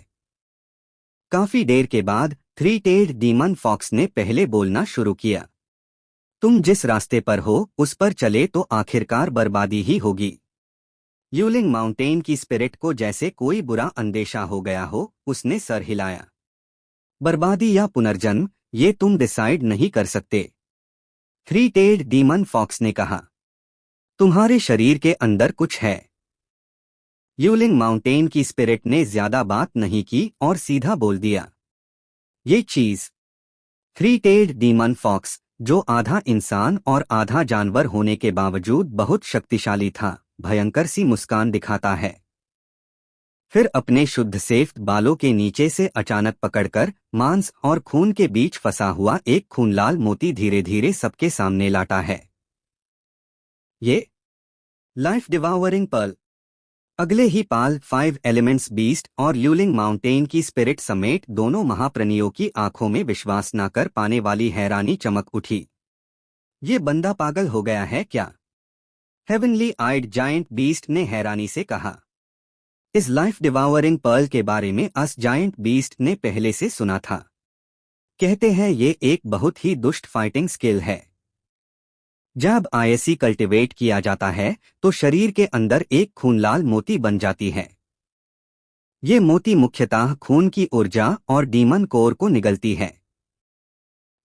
काफी देर के बाद 3 टेल्ड डीमन फॉक्स ने पहले बोलना शुरू किया। तुम जिस रास्ते पर हो उस पर चले तो आखिरकार बर्बादी ही होगी। यूलिंग माउंटेन की स्पिरिट को जैसे कोई बुरा अंदेशा हो गया हो, उसने सर हिलाया। बर्बादी या पुनर्जन्म, ये तुम डिसाइड नहीं कर सकते। 3 टेल्ड डीमन फॉक्स ने कहा। तुम्हारे शरीर के अंदर कुछ है। यूलिंग माउंटेन की स्पिरिट ने ज्यादा बात नहीं की और सीधा बोल दिया। ये चीज 3 टेल्ड डीमन फॉक्स, जो आधा इंसान और आधा जानवर होने के बावजूद बहुत शक्तिशाली था, भयंकर सी मुस्कान दिखाता है। फिर अपने शुद्ध सेफ्ट बालों के नीचे से अचानक पकड़कर मांस और खून के बीच फंसा हुआ एक खूनलाल मोती धीरे धीरे सबके सामने लाता है। ये लाइफ डिवावरिंग पर्ल। अगले ही पाल 5 एलिमेंट्स बीस्ट और यूलिंग माउंटेन की स्पिरिट समेत दोनों महाप्राणियों की आंखों में विश्वास न कर पाने वाली हैरानी चमक उठी। ये बंदा पागल हो गया है क्या? हेवनली आइड जायंट बीस्ट ने हैरानी से कहा। इस लाइफ डिवावरिंग पर्ल के बारे में अस जायंट बीस्ट ने पहले से सुना था। कहते हैं ये एक बहुत ही दुष्ट फाइटिंग स्किल है। जब आईएससी कल्टिवेट किया जाता है तो शरीर के अंदर एक खूनलाल मोती बन जाती है। ये मोती मुख्यतः खून की ऊर्जा और डीमन कोर को निगलती है।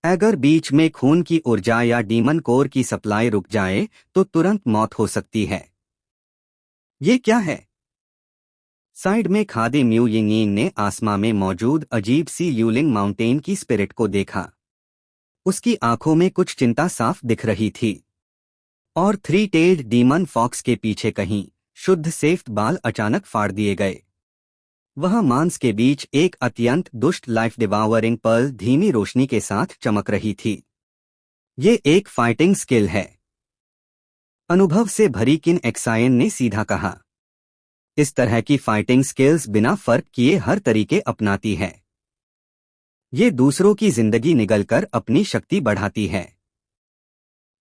अगर बीच में खून की ऊर्जा या डीमन कोर की सप्लाई रुक जाए तो तुरंत मौत हो सकती है। ये क्या है? साइड में खादे म्यू यिंगयिंग ने आसमां में मौजूद अजीब सी यूलिंग माउंटेन की स्पिरिट को देखा। उसकी आंखों में कुछ चिंता साफ दिख रही थी। और 3 टेल्ड डीमन फॉक्स के पीछे कहीं शुद्ध सेफ्ट बाल अचानक फाड़ दिए गए। वह मांस के बीच एक अत्यंत दुष्ट लाइफ डिवावरिंग पर्ल धीमी रोशनी के साथ चमक रही थी। ये एक फाइटिंग स्किल है। अनुभव से भरी किन एक्सायन ने सीधा कहा। इस तरह की फाइटिंग स्किल्स बिना फर्क किए हर तरीके अपनाती है। ये दूसरों की जिंदगी निगलकर अपनी शक्ति बढ़ाती है।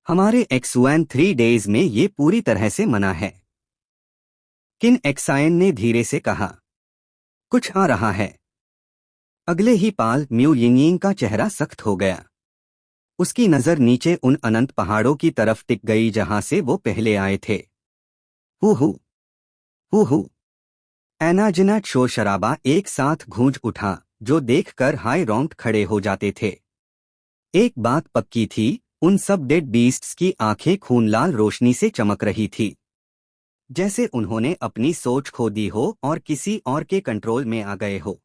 हमारे एक्सुएन 3 डेज में ये पूरी तरह से मना है। किन एक्सायन ने धीरे से कहा। कुछ आ रहा है। अगले ही पाल म्यू यिंगयिंग का चेहरा सख्त हो गया। उसकी नजर नीचे उन अनंत पहाड़ों की तरफ टिक गई जहां से वो पहले आए थे। हु एनाजिनट शोर शराबा एक साथ गूंज उठा, जो देखकर हाई रोंगट खड़े हो जाते थे। एक बात पक्की थी, उन सब डेड बीस्ट्स की आंखें खूनलाल रोशनी से चमक रही थी, जैसे उन्होंने अपनी सोच खो दी हो और किसी और के कंट्रोल में आ गए हो।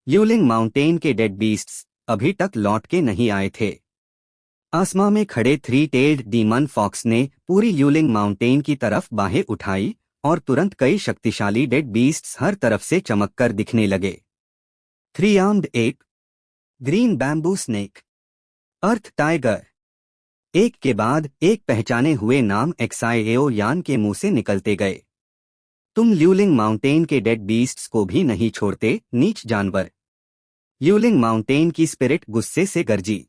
यूलिंग माउंटेन के डेड बीस्ट्स अभी तक लौट के नहीं आए थे। आसमां में खड़े 3 टेल्ड डीमन फॉक्स ने पूरी यूलिंग माउंटेन की तरफ बाहें उठाई और तुरंत कई शक्तिशाली डेड बीस्ट्स हर तरफ से चमककर दिखने लगे। Three armed ape, green bamboo snake, earth tiger. एक के बाद एक पहचाने हुए नाम एक्साइएओ यान के मुंह से निकलते गए। तुम ल्यूलिंग माउंटेन के डेड बीस्ट्स को भी नहीं छोड़ते, नीच जानवर। ल्यूलिंग माउंटेन की स्पिरिट गुस्से से गरजी।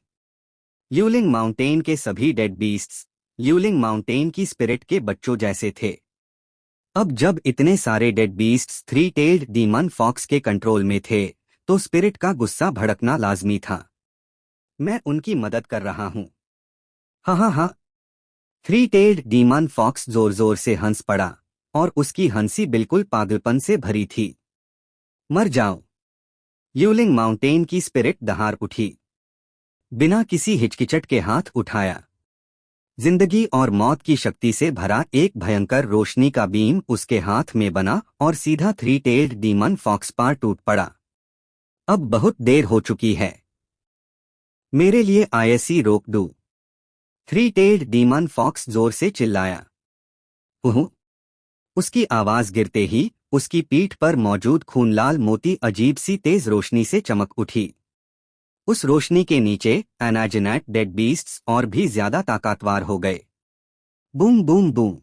ल्यूलिंग माउंटेन के सभी डेड बीस्ट्स ल्यूलिंग माउंटेन की स्पिरिट के बच्चों जैसे थे। अब जब इतने सारे dead beasts three tailed demon fox के कंट्रोल में थे, तो स्पिरिट का गुस्सा भड़कना लाजमी था। मैं उनकी मदद कर रहा हूं। हाँ हाँ हाँ। थ्री टेल्ड डीमन फॉक्स जोर जोर से हंस पड़ा, और उसकी हंसी बिल्कुल पागलपन से भरी थी। मर जाओ। ल्यूलिंग माउंटेन की स्पिरिट दहाड़ उठी। बिना किसी हिचकिचट के हाथ उठाया। जिंदगी और मौत की शक्ति से भरा एक भयंकर रोशनी का बीम उसके हाथ में बना और सीधा थ्री टेल्ड डीमन फॉक्स पर टूट पड़ा। अब बहुत देर हो चुकी है। मेरे लिए आईएससी रोक दो। थ्री टेल्ड डीमन फॉक्स जोर से चिल्लाया। उहु। उसकी आवाज गिरते ही उसकी पीठ पर मौजूद खूनलाल मोती अजीब सी तेज रोशनी से चमक उठी। उस रोशनी के नीचे एनाजिनेट डेड बीस्ट्स और भी ज्यादा ताकतवर हो गए। Boom boom boom.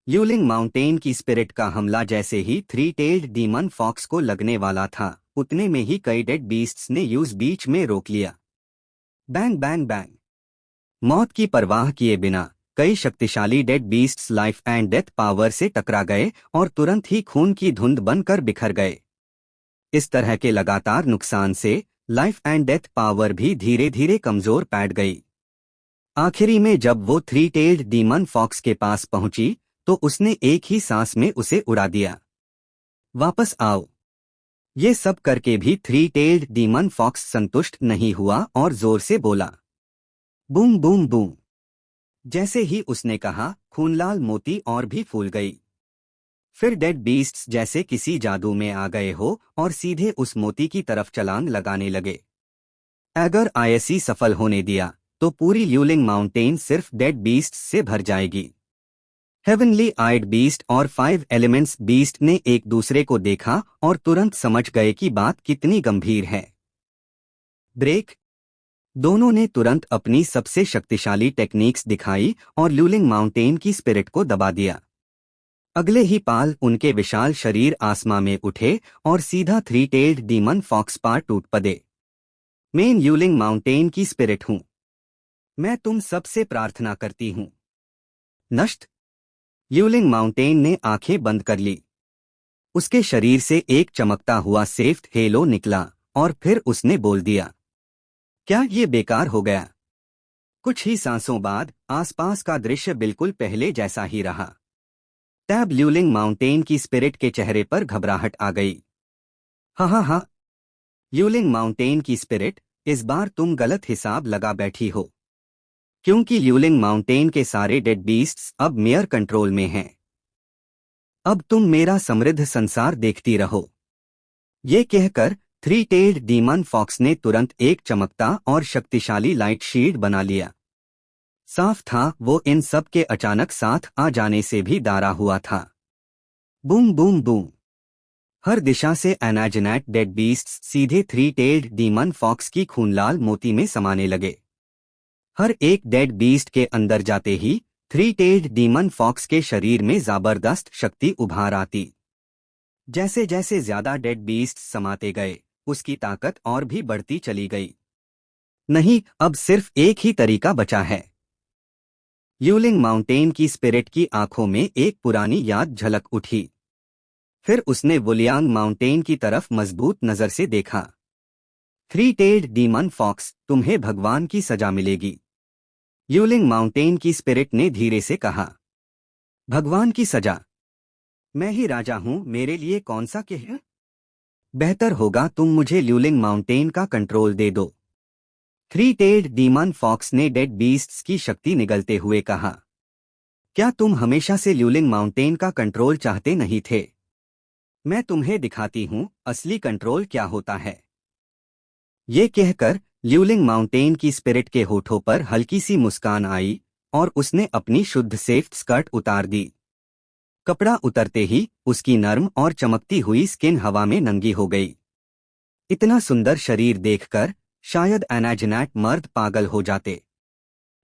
ल्यूलिंग माउंटेन की स्पिरिट का हमला जैसे ही थ्री टेल्ड डीमन फॉक्स को लगने वाला था, उतने में ही कई डेड बीस्ट्स ने यूज बीच में रोक लिया। Bang bang bang. मौत की परवाह किए बिना कई शक्तिशाली dead beasts life and death power से टकरा गए और तुरंत ही खून की धुंध बनकर बिखर गए। इस तरह के लगातार नुकसान से लाइफ एंड डेथ पावर भी धीरे धीरे कमजोर पड़ गई। आखिरी में जब वो थ्री टेल्ड डीमन फॉक्स के पास पहुंची, तो उसने एक ही सांस में उसे उड़ा दिया। वापस आओ। ये सब करके भी थ्री टेल्ड डीमन फॉक्स संतुष्ट नहीं हुआ और जोर से बोला। Boom boom boom. जैसे ही उसने कहा, खूनलाल मोती और भी फूल गई। फिर डेड बीस्ट्स जैसे किसी जादू में आ गए हो और सीधे उस मोती की तरफ छलांग लगाने लगे। अगर आईएससी सफल होने दिया, तो पूरी ल्यूलिंग माउंटेन सिर्फ डेड बीस्ट्स से भर जाएगी। हेवनली आइड बीस्ट और फाइव एलिमेंट्स बीस्ट ने एक दूसरे को देखा और तुरंत समझ गए कि बात कितनी गंभीर है। ब्रेक। दोनों ने तुरंत अपनी सबसे शक्तिशाली टेक्निक्स दिखाई और ल्यूलिंग माउंटेन की स्पिरिट को दबा दिया। अगले ही पाल उनके विशाल शरीर आसमां में उठे और सीधा थ्री टेल्ड डीमन फॉक्स पर टूट पड़े। मैं ल्यूलिंग माउंटेन की स्पिरिट हूं। मैं तुम सबसे प्रार्थना करती हूं। नष्ट। ल्यूलिंग माउंटेन ने आंखें बंद कर ली। उसके शरीर से एक चमकता हुआ सेफ्ट हेलो निकला और फिर उसने बोल दिया, क्या ये बेकार हो गया? कुछ ही सांसों बाद आसपास का दृश्य बिल्कुल पहले जैसा ही रहा। तब ल्यूलिंग माउंटेन की स्पिरिट के चेहरे पर घबराहट आ गई। हाँ हाँ हाँ। ल्यूलिंग माउंटेन की स्पिरिट, इस बार तुम गलत हिसाब लगा बैठी हो, क्योंकि ल्यूलिंग माउंटेन के सारे डेड बीस्ट्स अब मेयर कंट्रोल में हैं। अब तुम मेरा समृद्ध संसार देखती रहो। ये कहकर थ्री टेल्ड डीमन फॉक्स ने तुरंत एक चमकता और शक्तिशाली लाइट शील्ड बना लिया। साफ था वो इन सब के अचानक साथ आ जाने से भी डरा हुआ था। Boom boom boom. हर दिशा से एनाजिनेट डेड बीस्ट्स सीधे थ्री टेल्ड डीमन फॉक्स की खूनलाल मोती में समाने लगे। हर एक डेड बीस्ट के अंदर जाते ही थ्री टेल्ड डीमन फॉक्स के शरीर में जबरदस्त शक्ति उभार आती। जैसे जैसे ज्यादा डेड बीस्ट समाते गए, उसकी ताकत और भी बढ़ती चली गई। नहीं, अब सिर्फ एक ही तरीका बचा है। ल्यूलिंग माउंटेन की स्पिरिट की आंखों में एक पुरानी याद झलक उठी। फिर उसने वुलियांग माउंटेन की तरफ मजबूत नजर से देखा। थ्री टेल्ड डीमन फॉक्स, तुम्हें भगवान की सजा मिलेगी। ल्यूलिंग माउंटेन की स्पिरिट ने धीरे से कहा। भगवान की सजा? मैं ही राजा हूं, मेरे लिए कौन सा कह? बेहतर होगा तुम मुझे ल्यूलिंग माउंटेन का कंट्रोल दे दो। थ्री टेल्ड डीमन फॉक्स ने डेड बीस्ट्स की शक्ति निगलते हुए कहा। क्या तुम हमेशा से ल्यूलिंग माउंटेन का कंट्रोल चाहते नहीं थे? मैं तुम्हें दिखाती हूं असली कंट्रोल क्या होता है। ये कहकर ल्यूलिंग माउंटेन की स्पिरिट के होठों पर हल्की सी मुस्कान आई और उसने अपनी शुद्ध सेफ्ट स्कर्ट उतार दी। कपड़ा उतरते ही उसकी नर्म और चमकती हुई स्किन हवा में नंगी हो गई। इतना सुंदर शरीर देखकर शायद एनाजिनैट मर्द पागल हो जाते।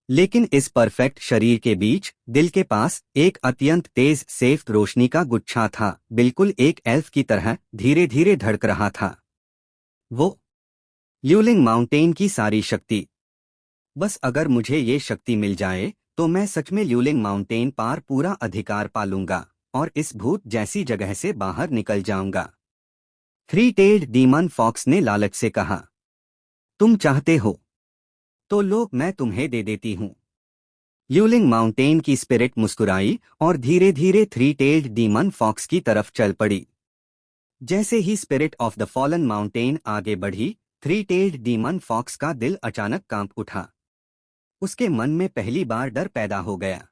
लेकिन इस परफेक्ट शरीर के बीच दिल के पास एक अत्यंत तेज सेफ रोशनी का गुच्छा था, बिल्कुल एक एल्फ की तरह धीरे धीरे धड़क रहा था। वो ल्यूलिंग माउंटेन की सारी शक्ति। बस अगर मुझे ये शक्ति मिल जाए तो मैं सच में ल्यूलिंग माउंटेन पार पूरा अधिकार पालूंगा और इस भूत जैसी जगह से बाहर निकल जाऊंगा। थ्री टेल्ड डीमन फॉक्स ने लालच से कहा। तुम चाहते हो तो लो, मैं तुम्हें दे देती हूँ। ल्यूलिंग माउंटेन की स्पिरिट मुस्कुराई और धीरे धीरे थ्री टेल्ड डीमन फॉक्स की तरफ चल पड़ी। जैसे ही spirit of the fallen mountain आगे बढ़ी, थ्री टेल्ड डीमन फॉक्स का दिल अचानक कांप उठा। उसके मन में पहली बार डर पैदा हो गया।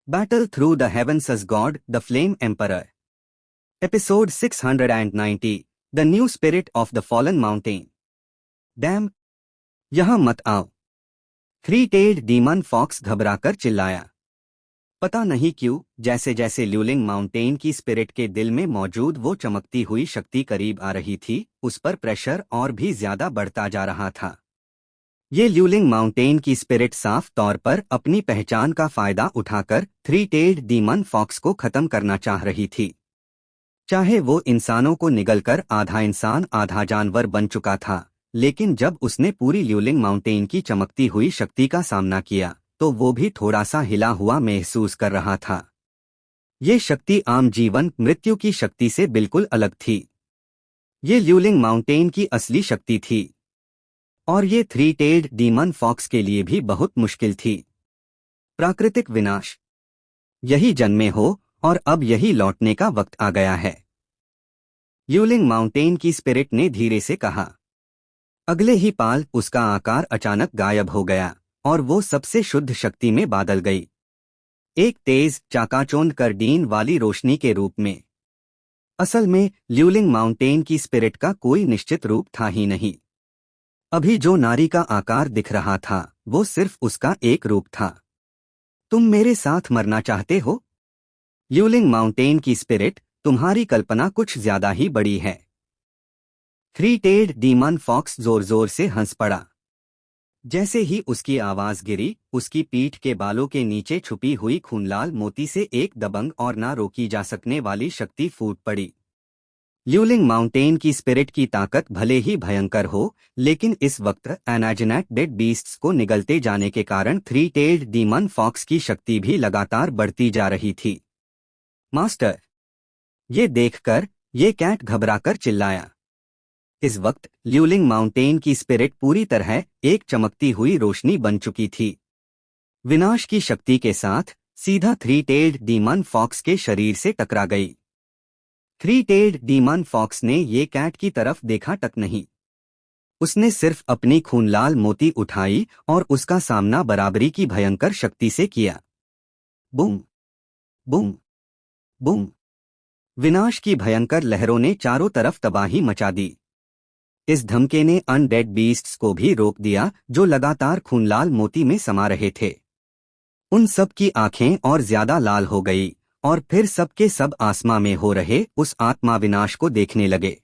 Battle through the heavens as god the flame emperor. Episode 690, the new spirit of the fallen mountain. Damn, यहां मत आओ। थ्री टेल्ड डीमन फॉक्स घबराकर चिल्लाया। पता नहीं क्यों, जैसे जैसे ल्यूलिंग माउंटेन की स्पिरिट के दिल में मौजूद वो चमकती हुई शक्ति करीब आ रही थी, उस पर प्रेशर और भी ज्यादा बढ़ता जा रहा था। ये ल्यूलिंग माउंटेन की स्पिरिट साफ तौर पर अपनी पहचान का फायदा उठाकर थ्री टेल्ड डीमन फॉक्स को खत्म करना चाह रही थी। चाहे वो इंसानों को निगलकर आधा इंसान आधा जानवर बन चुका था, लेकिन जब उसने पूरी ल्यूलिंग माउंटेन की चमकती हुई शक्ति का सामना किया तो वो भी थोड़ा सा हिला हुआ महसूस कर रहा था। ये शक्ति आम जीवन मृत्यु की शक्ति से बिल्कुल अलग थी। ये ल्यूलिंग माउंटेन की असली शक्ति थी और ये थ्री टेल्ड डीमन फॉक्स के लिए भी बहुत मुश्किल थी। प्राकृतिक विनाश, यही जन्मे हो और अब यही लौटने का वक्त आ गया है। ल्यूलिंग माउंटेन की स्पिरिट ने धीरे से कहा। अगले ही पाल उसका आकार अचानक गायब हो गया और वो सबसे शुद्ध शक्ति में बादल गई, एक तेज चाकाचौंध करडीन वाली रोशनी के रूप में। असल में ल्यूलिंग माउंटेन की स्पिरिट का कोई निश्चित रूप था ही नहीं। अभी जो नारी का आकार दिख रहा था वो सिर्फ उसका एक रूप था। तुम मेरे साथ मरना चाहते हो? ल्यूलिंग माउंटेन की स्पिरिट, तुम्हारी कल्पना कुछ ज्यादा ही बड़ी है। थ्री टेल्ड डीमन फॉक्स जोर जोर से हंस पड़ा। जैसे ही उसकी आवाज गिरी, उसकी पीठ के बालों के नीचे छुपी हुई खूनलाल मोती से एक दबंग और ना रोकी जा सकने वाली शक्ति फूट पड़ी। ल्यूलिंग माउंटेन की स्पिरिट की ताकत भले ही भयंकर हो, लेकिन इस वक्त एनाजिनैट डेड बीस्ट्स को निगलते जाने के कारण थ्री टेल्ड डीमन फॉक्स की शक्ति भी लगातार बढ़ती जा रही थी। मास्टर, ये देखकर ये कैट घबराकर चिल्लाया। इस वक्त ल्यूलिंग माउंटेन की स्पिरिट पूरी तरह एक चमकती हुई रोशनी बन चुकी थी। विनाश की शक्ति के साथ सीधा थ्री टेल्ड डीमन फॉक्स के शरीर से टकरा गई। थ्री टेल्ड डीमन फॉक्स ने ये कैट की तरफ देखा तक नहीं। उसने सिर्फ अपनी खूनलाल मोती उठाई और उसका सामना बराबरी की भयंकर शक्ति से किया। Boom boom boom. विनाश की भयंकर लहरों ने चारों तरफ तबाही मचा दी। इस धमके ने अनडेड बीस्ट्स को भी रोक दिया जो लगातार खूनलाल मोती में समा रहे थे। उन सब की आंखें और ज्यादा लाल हो गई और फिर सबके सब आसमां में हो रहे उस आत्मा विनाश को देखने लगे।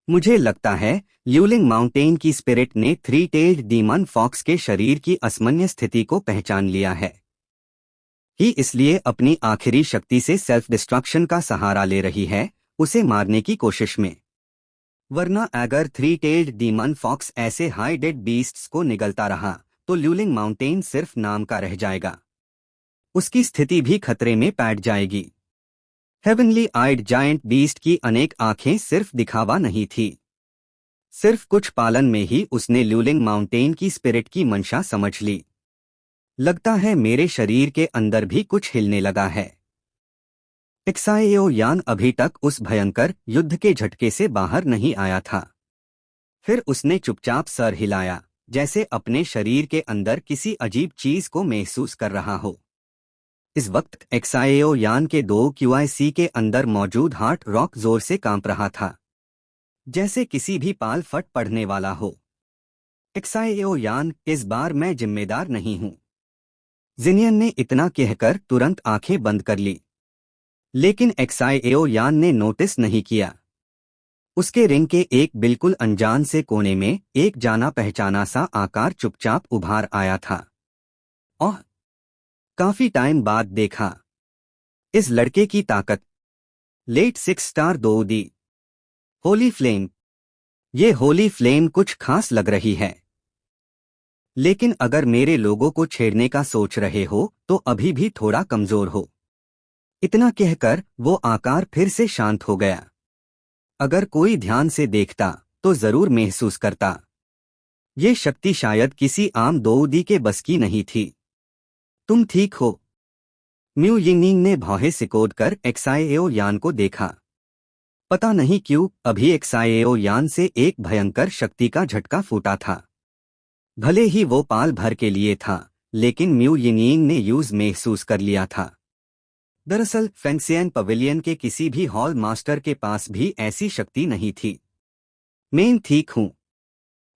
मुझे लगता है ल्यूलिंग माउंटेन की स्पिरिट ने थ्री टेल्ड डीमन फॉक्स के शरीर की असमन्य स्थिति को पहचान लिया है ही, इसलिए अपनी आखिरी शक्ति से सेल्फ डिस्ट्रक्शन का सहारा ले रही है, उसे मारने की कोशिश में। वरना अगर थ्री टेल्ड डीमन फॉक्स ऐसे हाई डेड बीस्ट्स को निगलता रहा तो ल्यूलिंग माउंटेन सिर्फ नाम का रह जाएगा। उसकी स्थिति भी खतरे में पैठ जाएगी। हेवनली आइड जायंट बीस्ट की अनेक आंखें सिर्फ दिखावा नहीं थी। सिर्फ कुछ पालन में ही उसने ल्यूलिंग माउंटेन की स्पिरिट की मंशा समझ ली। लगता है मेरे शरीर के अंदर भी कुछ हिलने लगा है। एक्साएओ यान अभी तक उस भयंकर युद्ध के झटके से बाहर नहीं आया था। फिर उसने चुपचाप सर हिलाया, जैसे अपने शरीर के अंदर किसी अजीब चीज को महसूस कर रहा हो। इस वक्त एक्साएओ यान के दो क्यूआईसी के अंदर मौजूद हार्ट रॉक जोर से कांप रहा था, जैसे किसी भी पाल फट पड़ने वाला हो। एक्साएओ यान, इस बार मैं जिम्मेदार नहीं हूं। जिनियन ने इतना कहकर तुरंत आंखें बंद कर ली, लेकिन एक्साएओ यान ने नोटिस नहीं किया। उसके रिंग के एक बिल्कुल अनजान से कोने में एक जाना पहचाना सा आकार चुपचाप उभार आया था। ओह, काफी टाइम बाद देखा। इस लड़के की ताकत। लेट 6 स्टार 2 दी। होली फ्लेम। ये होली फ्लेम कुछ खास लग रही है। लेकिन अगर मेरे लोगों को छेड़ने का सोच रहे हो तो अभी भी थोड़ा कमजोर हो। इतना कहकर वो आकार फिर से शांत हो गया। अगर कोई ध्यान से देखता तो जरूर महसूस करता। ये शक्ति शायद किसी आम दोऊदी के बस की नहीं थी। तुम ठीक हो? म्यू यिंगनिंग ने भौहें सिकोड़ कर एक्साएओ यान को देखा। पता नहीं क्यों अभी एक्साएओ यान से एक भयंकर शक्ति का झटका फूटा था। भले ही वो पाल भर के लिए था, लेकिन म्यू यिंगनिंग ने यूज महसूस कर लिया था। दरअसल फेंगसियन पवेलियन के किसी भी हॉल मास्टर के पास भी ऐसी शक्ति नहीं थी। मैं ठीक हूँ,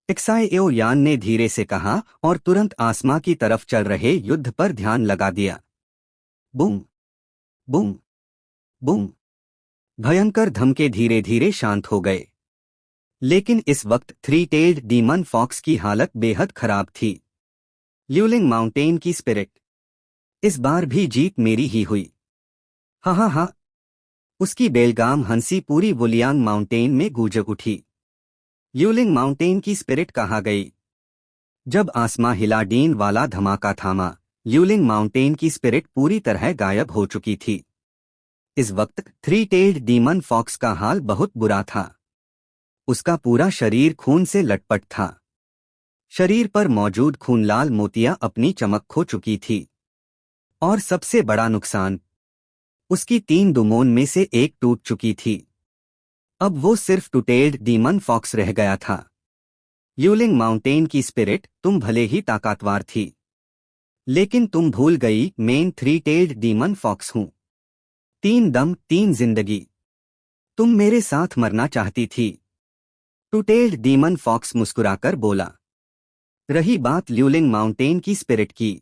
एक्साएओ यान ने धीरे से कहा और तुरंत आसमां की तरफ चल रहे युद्ध पर ध्यान लगा दिया। Boom boom boom. भयंकर धमके धीरे धीरे शांत हो गए। लेकिन इस वक्त थ्री टेल्ड डीमन फॉक्स की हालत बेहद खराब थी। ल्यूलिंग माउंटेन की स्पिरिट। इस बार भी जीत मेरी ही हुई। हा हा हा। उसकी बेलगाम हंसी पूरी वुलियांग माउंटेन में गूंज उठी। ल्यूलिंग माउंटेन की स्पिरिट कहाँ गई? जब आसमां हिला डीन वाला धमाका थामा, ल्यूलिंग माउंटेन की स्पिरिट पूरी तरह गायब हो चुकी थी। इस वक्त थ्री टेल्ड डीमन फॉक्स का हाल बहुत बुरा था। उसका पूरा शरीर खून से लटपट था। शरीर पर मौजूद खूनलाल मोतियां अपनी चमक खो चुकी थी। और सबसे बड़ा नुकसान, उसकी 3 दुमोन में से एक टूट चुकी थी। अब वो सिर्फ टूटेल्ड डीमन फॉक्स रह गया था। ल्यूलिंग माउंटेन की स्पिरिट, तुम भले ही ताकतवर थी, लेकिन तुम भूल गई मैं थ्री टेल्ड डीमन फॉक्स हूं। 3 दम 3 जिंदगी। तुम मेरे साथ मरना चाहती थी। टूटेल्ड डीमन फॉक्स मुस्कुराकर बोला। रही बात ल्यूलिंग माउंटेन की स्पिरिट की,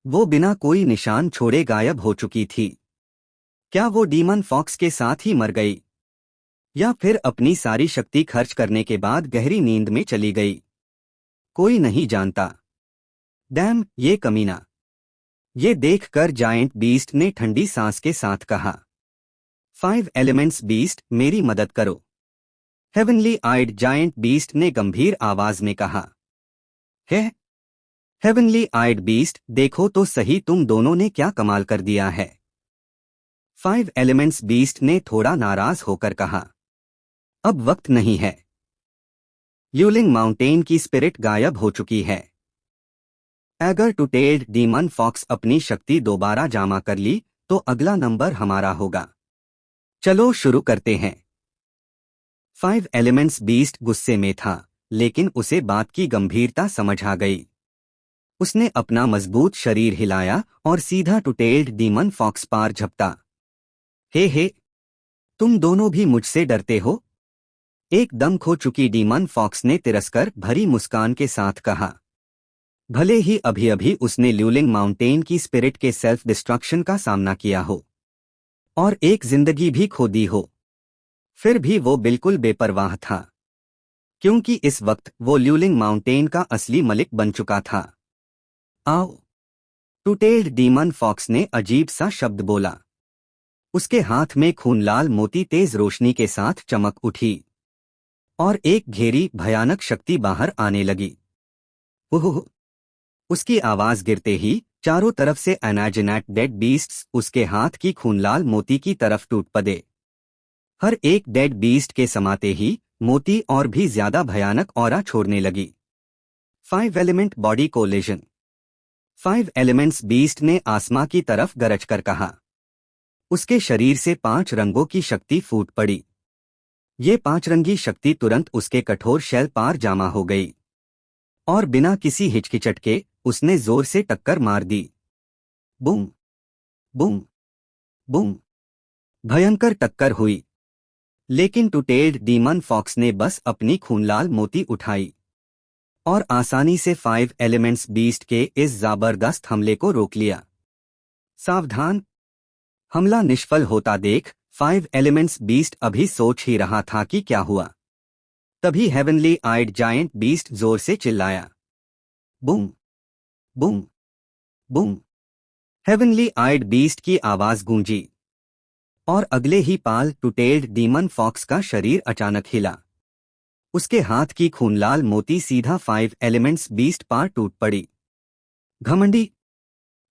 वो बिना कोई निशान छोड़े गायब हो चुकी थी। क्या वो डीमन फॉक्स के साथ ही मर गई, या फिर अपनी सारी शक्ति खर्च करने के बाद गहरी नींद में चली गई? कोई नहीं जानता। डैम, ये कमीना। ये देखकर जायंट बीस्ट ने ठंडी सांस के साथ कहा। 5 एलिमेंट्स बीस्ट, मेरी मदद करो। हेवनली आइड जायंट बीस्ट ने गंभीर आवाज में कहा। है? हेवनली आइड बीस्ट, देखो तो सही तुम दोनों ने क्या कमाल कर दिया है। 5 एलिमेंट्स बीस्ट ने थोड़ा नाराज होकर कहा। अब वक्त नहीं है। ल्यूलिंग माउंटेन की स्पिरिट गायब हो चुकी है। अगर टूटेल्ड डीमन फॉक्स अपनी शक्ति दोबारा जमा कर ली तो अगला नंबर हमारा होगा। चलो शुरू करते हैं। 5 एलिमेंट्स बीस्ट गुस्से में था, लेकिन उसे बात की गंभीरता समझ आ गई। उसने अपना मजबूत शरीर हिलाया और सीधा टूटेल्ड डीमन फॉक्स पार झपटा। हे, तुम दोनों भी मुझसे डरते हो? एक दम खो चुकी डीमन फॉक्स ने तिरस्कार भरी मुस्कान के साथ कहा। भले ही अभी अभी उसने ल्यूलिंग माउंटेन की स्पिरिट के सेल्फ डिस्ट्रक्शन का सामना किया हो और एक जिंदगी भी खो दी हो, फिर भी वो बिल्कुल बेपरवाह था, क्योंकि इस वक्त वो ल्यूलिंग माउंटेन का असली मलिक बन चुका था। आओ, टूटेल्ड डीमन फॉक्स ने अजीब सा शब्द बोला। उसके हाथ में खूनलाल मोती तेज रोशनी के साथ चमक उठी और एक घेरी भयानक शक्ति बाहर आने लगी। ओह! उसकी आवाज गिरते ही चारों तरफ से अनइमेजिनेट डेड बीस्ट्स उसके हाथ की खूनलाल मोती की तरफ टूट पड़े। हर एक डेड बीस्ट के समाते ही मोती और भी ज्यादा भयानक ऑरा छोड़ने लगी। 5 element body collision. 5 elements beast ने आसमां की तरफ गरज कर कहा। उसके शरीर से 5 रंगों की शक्ति फूट पड़ी। ये 5 रंगी शक्ति तुरंत उसके कठोर शैल पार जमा हो गई और बिना किसी हिचकिचट के उसने जोर से टक्कर मार दी। Boom boom boom. भयंकर टक्कर हुई, लेकिन टूटेल्ड डीमन फॉक्स ने बस अपनी खूनलाल मोती उठाई और आसानी से 5 एलिमेंट्स बीस्ट के इस जबरदस्त हमले को रोक लिया। सावधान! हमला निष्फल होता देख 5 एलिमेंट्स बीस्ट अभी सोच ही रहा था कि क्या हुआ। तभी हेवनली आइड जायंट बीस्ट जोर से चिल्लाया, बूम बूम बूम। हेवनली आइड बीस्ट की आवाज गूंजी और अगले ही पाल टूटेल्ड डीमन फॉक्स का शरीर अचानक हिला। उसके हाथ की खूनलाल मोती सीधा 5 एलिमेंट्स बीस्ट पर टूट पड़ी। घमंडी।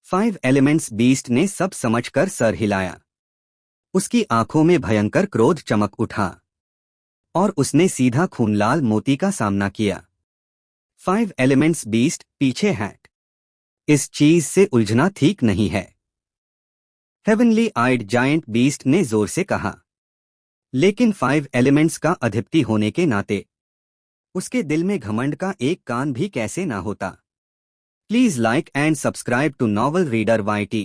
5 एलिमेंट्स बीस्ट ने सब समझकर सर हिलाया। उसकी आंखों में भयंकर क्रोध चमक उठा और उसने सीधा खूनलाल मोती का सामना किया। 5 एलिमेंट्स बीस्ट पीछे हट। इस चीज से उलझना ठीक नहीं है, हेवनली आइड जायंट बीस्ट ने जोर से कहा। लेकिन 5 एलिमेंट्स का अधिपति होने के नाते उसके दिल में घमंड का एक कान भी कैसे ना होता। Please like and subscribe to novel reader YT।